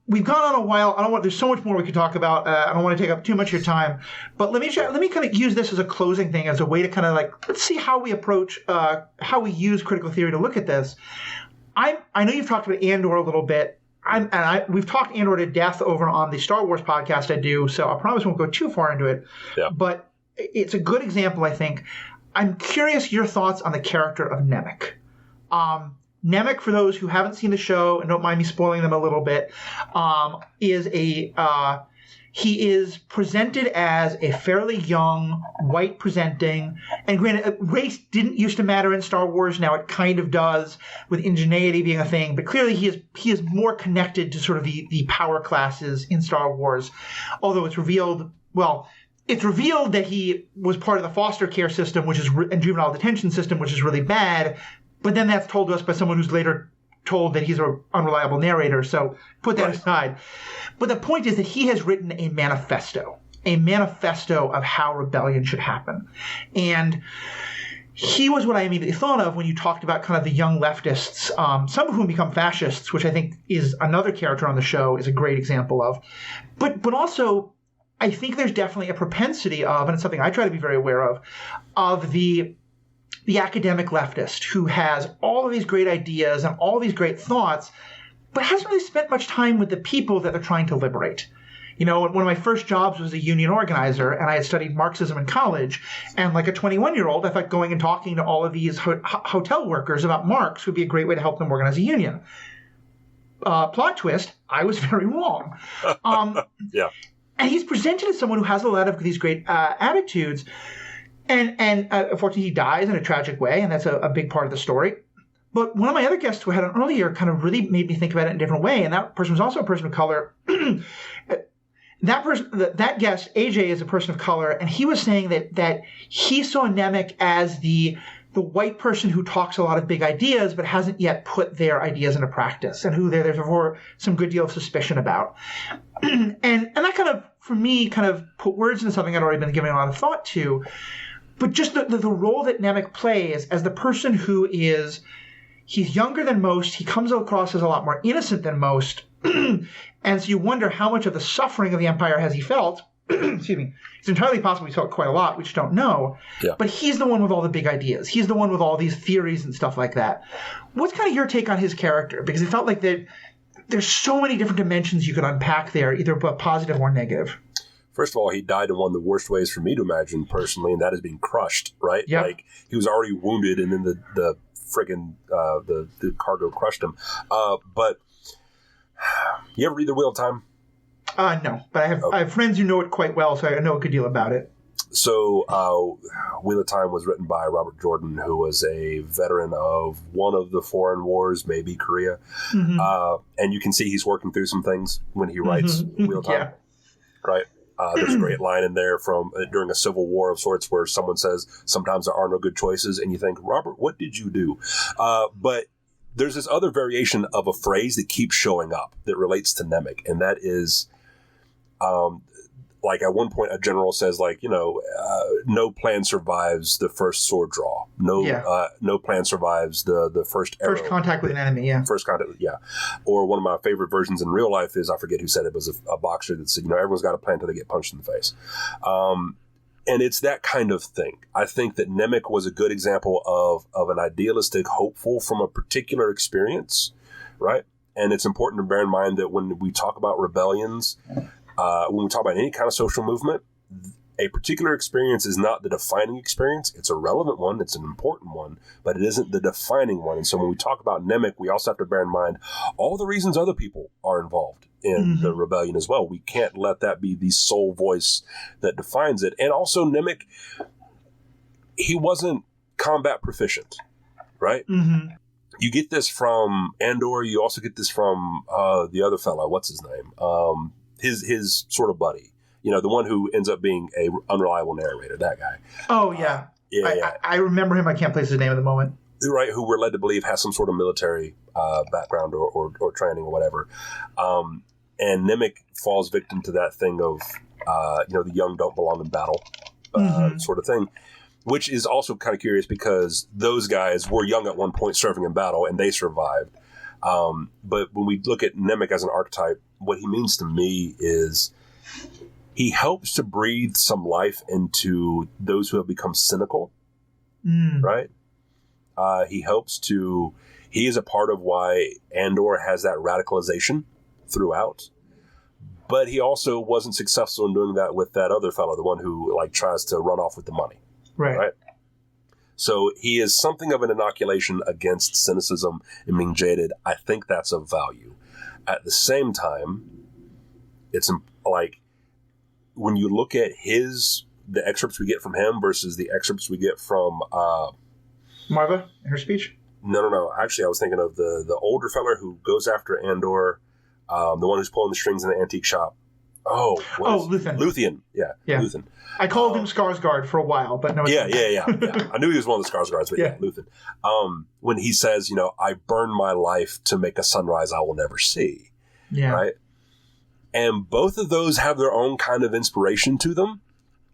We've gone on a while. There's so much more we could talk about. I don't want to take up too much of your time, but let me kind of use this as a closing thing, as a way to kind of like, let's see how we approach, how we use critical theory to look at this. I know you've talked about Andor a little bit. We've talked Andor to death over on the Star Wars podcast I do, so I promise we won't go too far into it. Yeah. But it's a good example, I think. I'm curious your thoughts on the character of Nemik. Nemik, for those who haven't seen the show and don't mind me spoiling them a little bit, he is presented as a fairly young, white-presenting, and granted, race didn't used to matter in Star Wars. Now it kind of does, with indigeneity being a thing. But clearly he is more connected to sort of the power classes in Star Wars. Although it's revealed that he was part of the foster care system, and juvenile detention system, which is really bad. But then that's told to us by someone who's later told that he's an unreliable narrator, so put that aside. But the point is that he has written a manifesto of how rebellion should happen. And he was what I immediately thought of when you talked about kind of the young leftists, some of whom become fascists, which I think is another character on the show is a great example of. But also, I think there's definitely a propensity of, and it's something I try to be very aware of the academic leftist who has all of these great ideas and all these great thoughts, but hasn't really spent much time with the people that they're trying to liberate. One of my first jobs was a union organizer, and I had studied Marxism in college. And like a 21-year-old, I thought going and talking to all of these hotel workers about Marx would be a great way to help them organize a union. Plot twist, I was very wrong. Yeah. And he's presented as someone who has a lot of these great attitudes. And unfortunately, he dies in a tragic way, and that's a big part of the story. But one of my other guests who I had on earlier kind of really made me think about it in a different way, and that person was also a person of color. That guest, AJ, is a person of color, and he was saying that he saw Nemik as the white person who talks a lot of big ideas but hasn't yet put their ideas into practice, and who there's therefore some good deal of suspicion about. and that kind of, for me, kind of put words into something I'd already been giving a lot of thought to. But just the role that Nemik plays as the person who he's younger than most, he comes across as a lot more innocent than most, and so you wonder how much of the suffering of the Empire has he felt. Excuse me. It's entirely possible he's felt quite a lot, we just don't know. Yeah. But he's the one with all the big ideas. He's the one with all these theories and stuff like that. What's kind of your take on his character? Because it felt like there's so many different dimensions you could unpack there, either positive or negative. First of all, he died in one of the worst ways for me to imagine personally, and that is being crushed, right? Yep. Like he was already wounded, and then the friggin' the cargo crushed him. But you ever read The Wheel of Time? No, but I have friends who know it quite well, so I know a good deal about it. So, Wheel of Time was written by Robert Jordan, who was a veteran of one of the foreign wars, maybe Korea. Mm-hmm. And you can see he's working through some things when he writes Wheel of Time. Yeah. Right? There's a great line in there from during a civil war of sorts where someone says, sometimes there are no good choices. And you think, Robert, what did you do? But there's this other variation of a phrase that keeps showing up that relates to Nemec. And that is, like at one point, a general says, like, no plan survives the first sword draw. No plan survives the first arrow. First contact with an enemy, yeah. First contact, yeah. Or one of my favorite versions in real life is, I forget who said it, was a boxer that said, everyone's got a plan until they get punched in the face. And it's that kind of thing. I think that Nemec was a good example of an idealistic hopeful from a particular experience, right? And it's important to bear in mind that when we talk about rebellions, when we talk about any kind of social movement, a particular experience is not the defining experience. It's a relevant one. It's an important one, but it isn't the defining one. And so when we talk about Nemec, we also have to bear in mind all the reasons other people are involved in the rebellion as well. We can't let that be the sole voice that defines it. And also Nemec, he wasn't combat proficient, right? Mm-hmm. You get this from Andor. You also get this from the other fellow. What's his name? His sort of buddy, the one who ends up being a unreliable narrator, that guy. Oh, yeah. I remember him. I can't place his name at the moment. Right, who we're led to believe has some sort of military background or training or whatever. And Nemec falls victim to that thing of, the young don't belong in battle sort of thing, which is also kind of curious because those guys were young at one point serving in battle and they survived. But when we look at Nemec as an archetype, what he means to me is he helps to breathe some life into those who have become cynical, right? He is a part of why Andor has that radicalization throughout. But he also wasn't successful in doing that with that other fellow, the one who tries to run off with the money. Right? So he is something of an inoculation against cynicism and being jaded. I think that's of value. At the same time, it's when you look at the excerpts we get from him versus the excerpts we get from Marva in her speech. No. Actually, I was thinking of the older fella who goes after Andor, the one who's pulling the strings in the antique shop. Luthen. Luthen, yeah. Luthen. I called him Skarsgård for a while, but no. Yeah. I knew he was one of the Skarsgårds, but yeah, Luthen. When he says, I burn my life to make a sunrise I will never see. Yeah. Right? And both of those have their own kind of inspiration to them.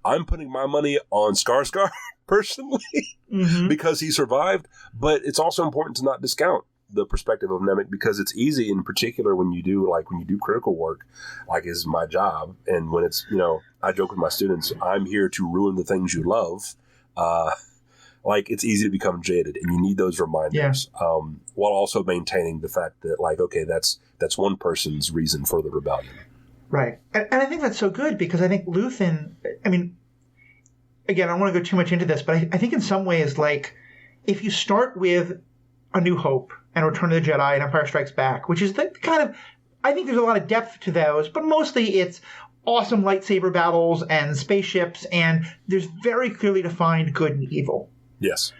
I'm putting my money on Skarsgård personally because he survived, but it's also important to not discount the perspective of Nemec because it's easy, in particular when you do critical work, is my job. And when it's, I joke with my students, I'm here to ruin the things you love. It's easy to become jaded and you need those reminders, while also maintaining the fact that okay, that's one person's reason for the rebellion. Right. And I think that's so good because I think Luthen, again, I don't want to go too much into this, but I think in some ways, if you start with A New Hope and Return of the Jedi and Empire Strikes Back, which is the kind of, I think there's a lot of depth to those, but mostly it's awesome lightsaber battles and spaceships, and there's very clearly defined good and evil. Yes.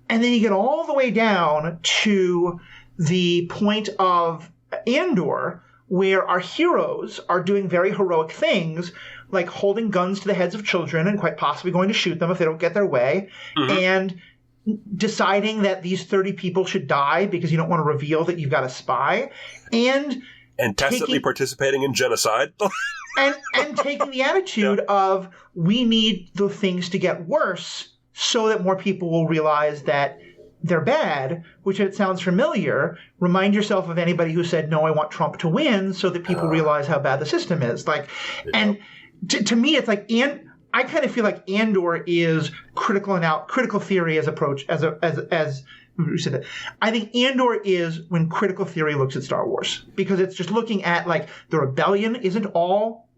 And then you get all the way down to the point of Andor, where our heroes are doing very heroic things, like holding guns to the heads of children and quite possibly going to shoot them if they don't get their way, and deciding that these 30 people should die because you don't want to reveal that you've got a spy, and tacitly participating in genocide. and taking the attitude of, we need the things to get worse so that more people will realize that they're bad, which, if it sounds familiar, remind yourself of anybody who said, no, I want Trump to win so that people realize how bad the system is. And to me, it's and I kind of feel like Andor is critical theory as approach as we said that. I think Andor is when critical theory looks at Star Wars, because it's just looking at the rebellion isn't all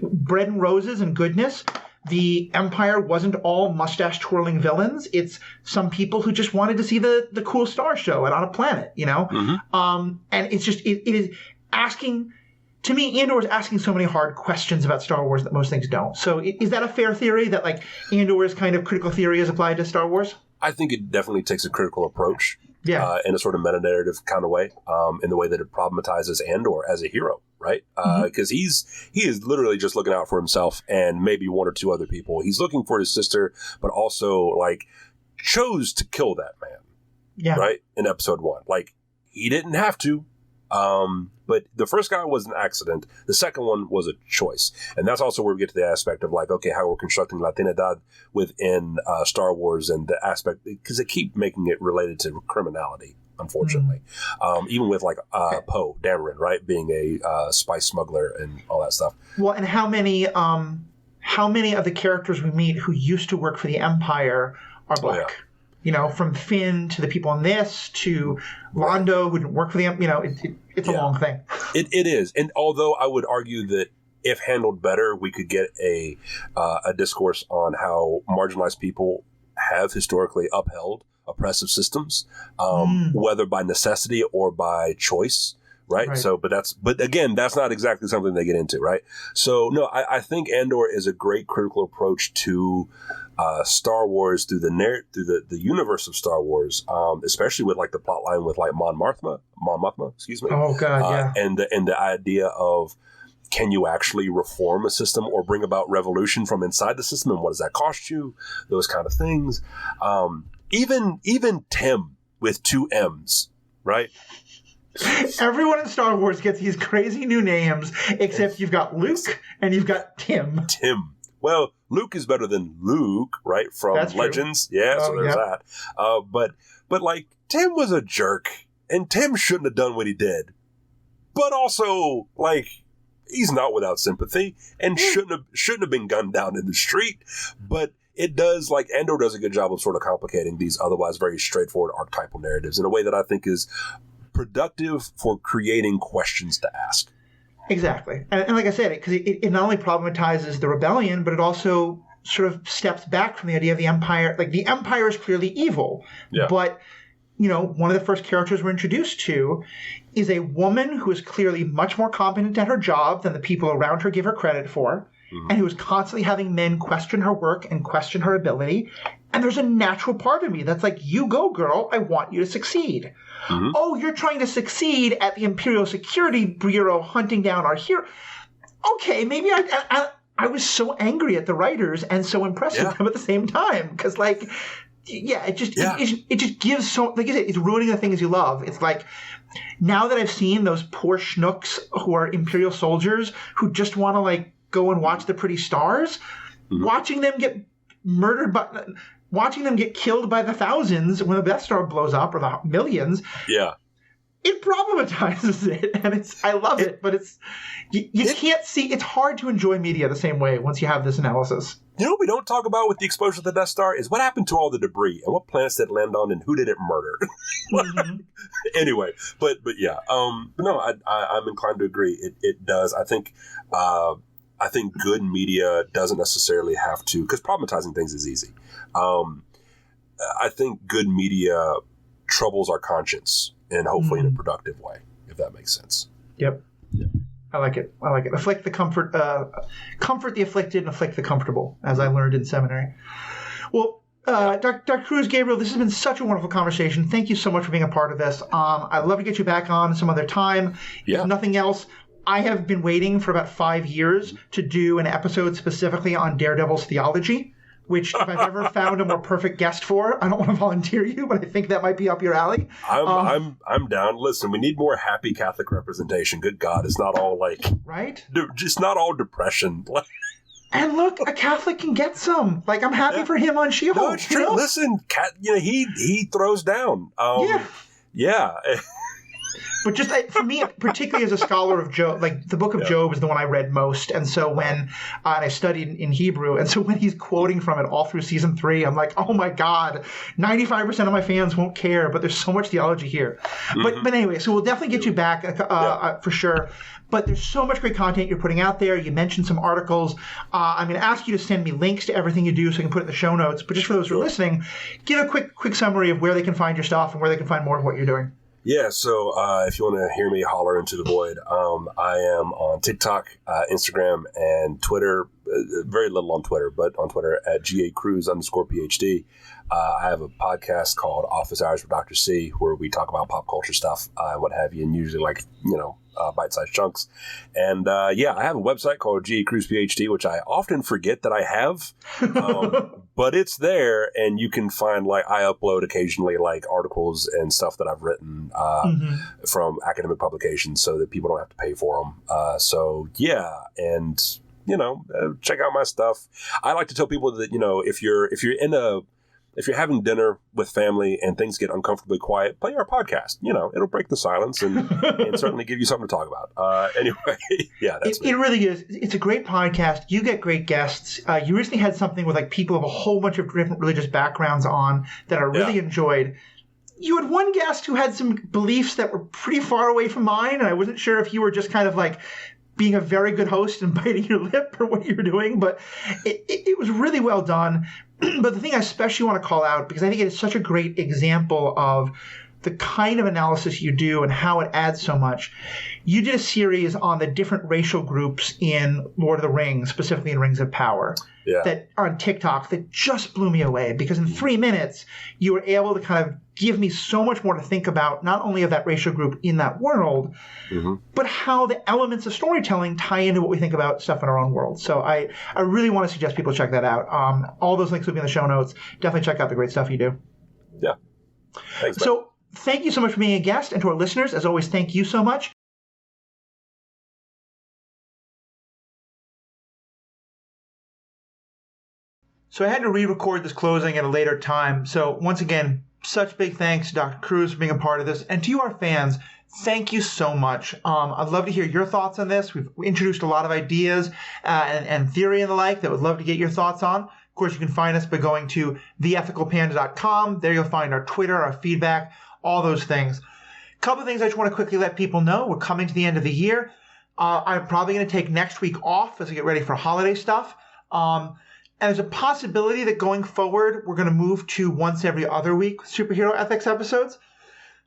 bread and roses and goodness. The Empire wasn't all mustache twirling villains. It's some people who just wanted to see the cool star show on a planet, And it's just it is asking to me, Andor is asking so many hard questions about Star Wars that most things don't. So is that a fair theory, that like Andor's kind of critical theory is applied to Star Wars? I think it definitely takes a critical approach. Yeah. In a sort of meta-narrative kind of way, in the way that it problematizes Andor as a hero, right? Because he is literally just looking out for himself and maybe one or two other people. He's looking for his sister, but also like chose to kill that man. Yeah. Right? In episode 1. Like, he didn't have to. But the first guy was an accident. The second one was a choice. And that's also where we get to the aspect of like, okay, how we're constructing Latinidad within Star Wars, and the aspect, because they keep making it related to criminality, unfortunately. Even with like Poe Dameron, right? Being a spice smuggler and all that stuff. Well, and how many of the characters we meet who used to work for the Empire are black? Oh, yeah. You know, from Finn to the people in this to Londo, who didn't work for the Empire. You know, it's a long thing. It is. And although I would argue that if handled better, we could get a discourse on how marginalized people have historically upheld oppressive systems, whether by necessity or by choice. Right. So, but again, that's not exactly something they get into. Right. So, no, I think Andor is a great critical approach to Star Wars through the universe of Star Wars, especially with like the plot line with like Mon Mothma, excuse me. Oh God, yeah. And the idea of, can you actually reform a system or bring about revolution from inside the system, and what does that cost you? Those kind of things. Even Tim with 2 M's, right? Everyone in Star Wars gets these crazy new names, except you've got Luke and you've got Tim. Well, Luke is better than Luke, right? From Legends. Yeah, so there's that. But like, Tim was a jerk, and Tim shouldn't have done what he did. But also, like, he's not without sympathy, and shouldn't have been gunned down in the street. But it does, like, Andor does a good job of sort of complicating these otherwise very straightforward archetypal narratives in a way that I think is productive for creating questions to ask. Exactly. And like I said, because it not only problematizes the rebellion, but it also sort of steps back from the idea of the Empire. Like, the Empire is clearly evil. Yeah. But, you know, one of the first characters we're introduced to is a woman who is clearly much more competent at her job than the people around her give her credit for, and who is constantly having men question her work and question her ability. And there's a natural part of me that's like, you go, girl, I want you to succeed. Oh, you're trying to succeed at the Imperial Security Bureau hunting down our hero. Okay, maybe I was so angry at the writers and so impressed with them at the same time. Because, like, it just gives so, like I said, it's ruining the things you love. It's like, now that I've seen those poor schnooks who are Imperial soldiers who just want to, like, go and watch the pretty stars, watching them get murdered by... Watching them get killed by the thousands when the Death Star blows up, or the millions, it problematizes it, and I love it. But you can't see. It's hard to enjoy media the same way once you have this analysis. You know what we don't talk about with the explosion of the Death Star is what happened to all the debris and what planets did it land on and who did it murder. Anyway, but yeah, no, I'm inclined to agree. It does. I think good media doesn't necessarily have to, because problematizing things is easy. I think good media troubles our conscience, and hopefully in a productive way, if that makes sense. Yep. Yeah. I like it. Afflict the comfort the afflicted and afflict the comfortable, as I learned in seminary. Well, Dr. Cruz, Gabriel, this has been such a wonderful conversation. Thank you so much for being a part of this. I'd love to get you back on some other time. Yeah. If nothing else, I have been waiting for about 5 years to do an episode specifically on Daredevil's theology, which if I've ever found a more perfect guest for, I don't want to volunteer you, but I think that might be up your alley. I'm down. Listen, we need more happy Catholic representation. Good God, it's not all like just not all depression. And look, a Catholic can get some. Like, I'm happy for him on She-Hulk. No, it's true. You know? Listen, he throws down. Yeah. But just for me, particularly as a scholar of Job, like the book of Job is the one I read most. And so when I studied in Hebrew, and so when he's quoting from it all through season 3, I'm like, oh my God, 95% of my fans won't care, but there's so much theology here. But anyway, so we'll definitely get you back for sure. But there's so much great content you're putting out there. You mentioned some articles. I'm going to ask you to send me links to everything you do so I can put it in the show notes. But just for those who are listening, give a quick summary of where they can find your stuff and where they can find more of what you're doing. Yeah, so if you want to hear me holler into the void, I am on TikTok, Instagram, and Twitter. Very little on Twitter, but on Twitter at GACruz_PhD. I have a podcast called Office Hours with Dr. C, where we talk about pop culture stuff and what have you, and usually bite-sized chunks. And I have a website called GACruzPhD, which I often forget that I have, but it's there, and you can find I upload occasionally articles and stuff that I've written from academic publications, so that people don't have to pay for them. Check out my stuff. I like to tell people that if you're having dinner with family and things get uncomfortably quiet, play our podcast. It'll break the silence and certainly give you something to talk about. Anyway, yeah, that's it really is. It's a great podcast. You get great guests. You recently had something with people of a whole bunch of different religious backgrounds on that I really enjoyed. You had one guest who had some beliefs that were pretty far away from mine, and I wasn't sure if you were just kind of being a very good host and biting your lip or what you're doing, but it was really well done. But the thing I especially want to call out, because I think it is such a great example of the kind of analysis you do and how it adds so much. You did a series on the different racial groups in Lord of the Rings, specifically in Rings of Power, that on TikTok that just blew me away, because in 3 minutes you were able to kind of give me so much more to think about, not only of that racial group in that world, but how the elements of storytelling tie into what we think about stuff in our own world. So I really want to suggest people check that out. All those links will be in the show notes. Definitely check out the great stuff you do. Yeah. Thanks, man. So thank you so much for being a guest, and to our listeners, as always, thank you so much. So I had to re-record this closing at a later time. So once again, such big thanks to Dr. Cruz for being a part of this. And to you, our fans, thank you so much. I'd love to hear your thoughts on this. We've introduced a lot of ideas and theory and the like that would love to get your thoughts on. Of course, you can find us by going to theethicalpanda.com. There you'll find our Twitter, our feedback, all those things. A couple of things I just want to quickly let people know. We're coming to the end of the year. I'm probably going to take next week off as we get ready for holiday stuff. And there's a possibility that going forward, we're going to move to once every other week superhero ethics episodes.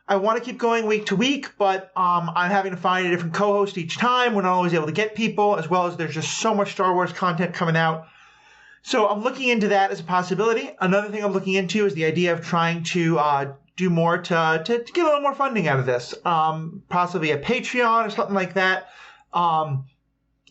I want to keep going week to week, but I'm having to find a different co-host each time. We're not always able to get people, as well as there's just so much Star Wars content coming out. So I'm looking into that as a possibility. Another thing I'm looking into is the idea of trying to do more to get a little more funding out of this. Possibly a Patreon or something like that.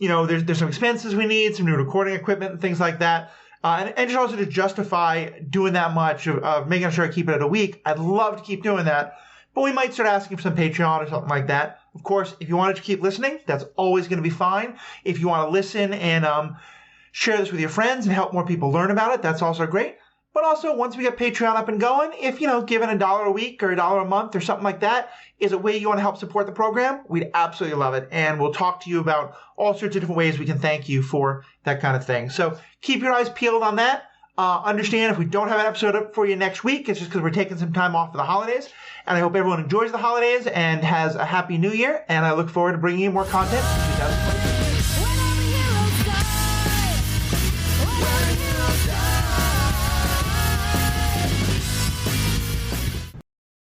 There's some expenses we need, some new recording equipment and things like that. And just also to justify doing that much of making sure I keep it at a week. I'd love to keep doing that, but we might start asking for some Patreon or something like that. Of course, if you wanted to keep listening, that's always going to be fine. If you want to listen and share this with your friends and help more people learn about it, that's also great. But also, once we get Patreon up and going, if, giving $1 a week or $1 a month or something like that is a way you want to help support the program, we'd absolutely love it. And we'll talk to you about all sorts of different ways we can thank you for that kind of thing. So keep your eyes peeled on that. Understand if we don't have an episode up for you next week, it's just because we're taking some time off for the holidays. And I hope everyone enjoys the holidays and has a happy new year. And I look forward to bringing you more content in 2022.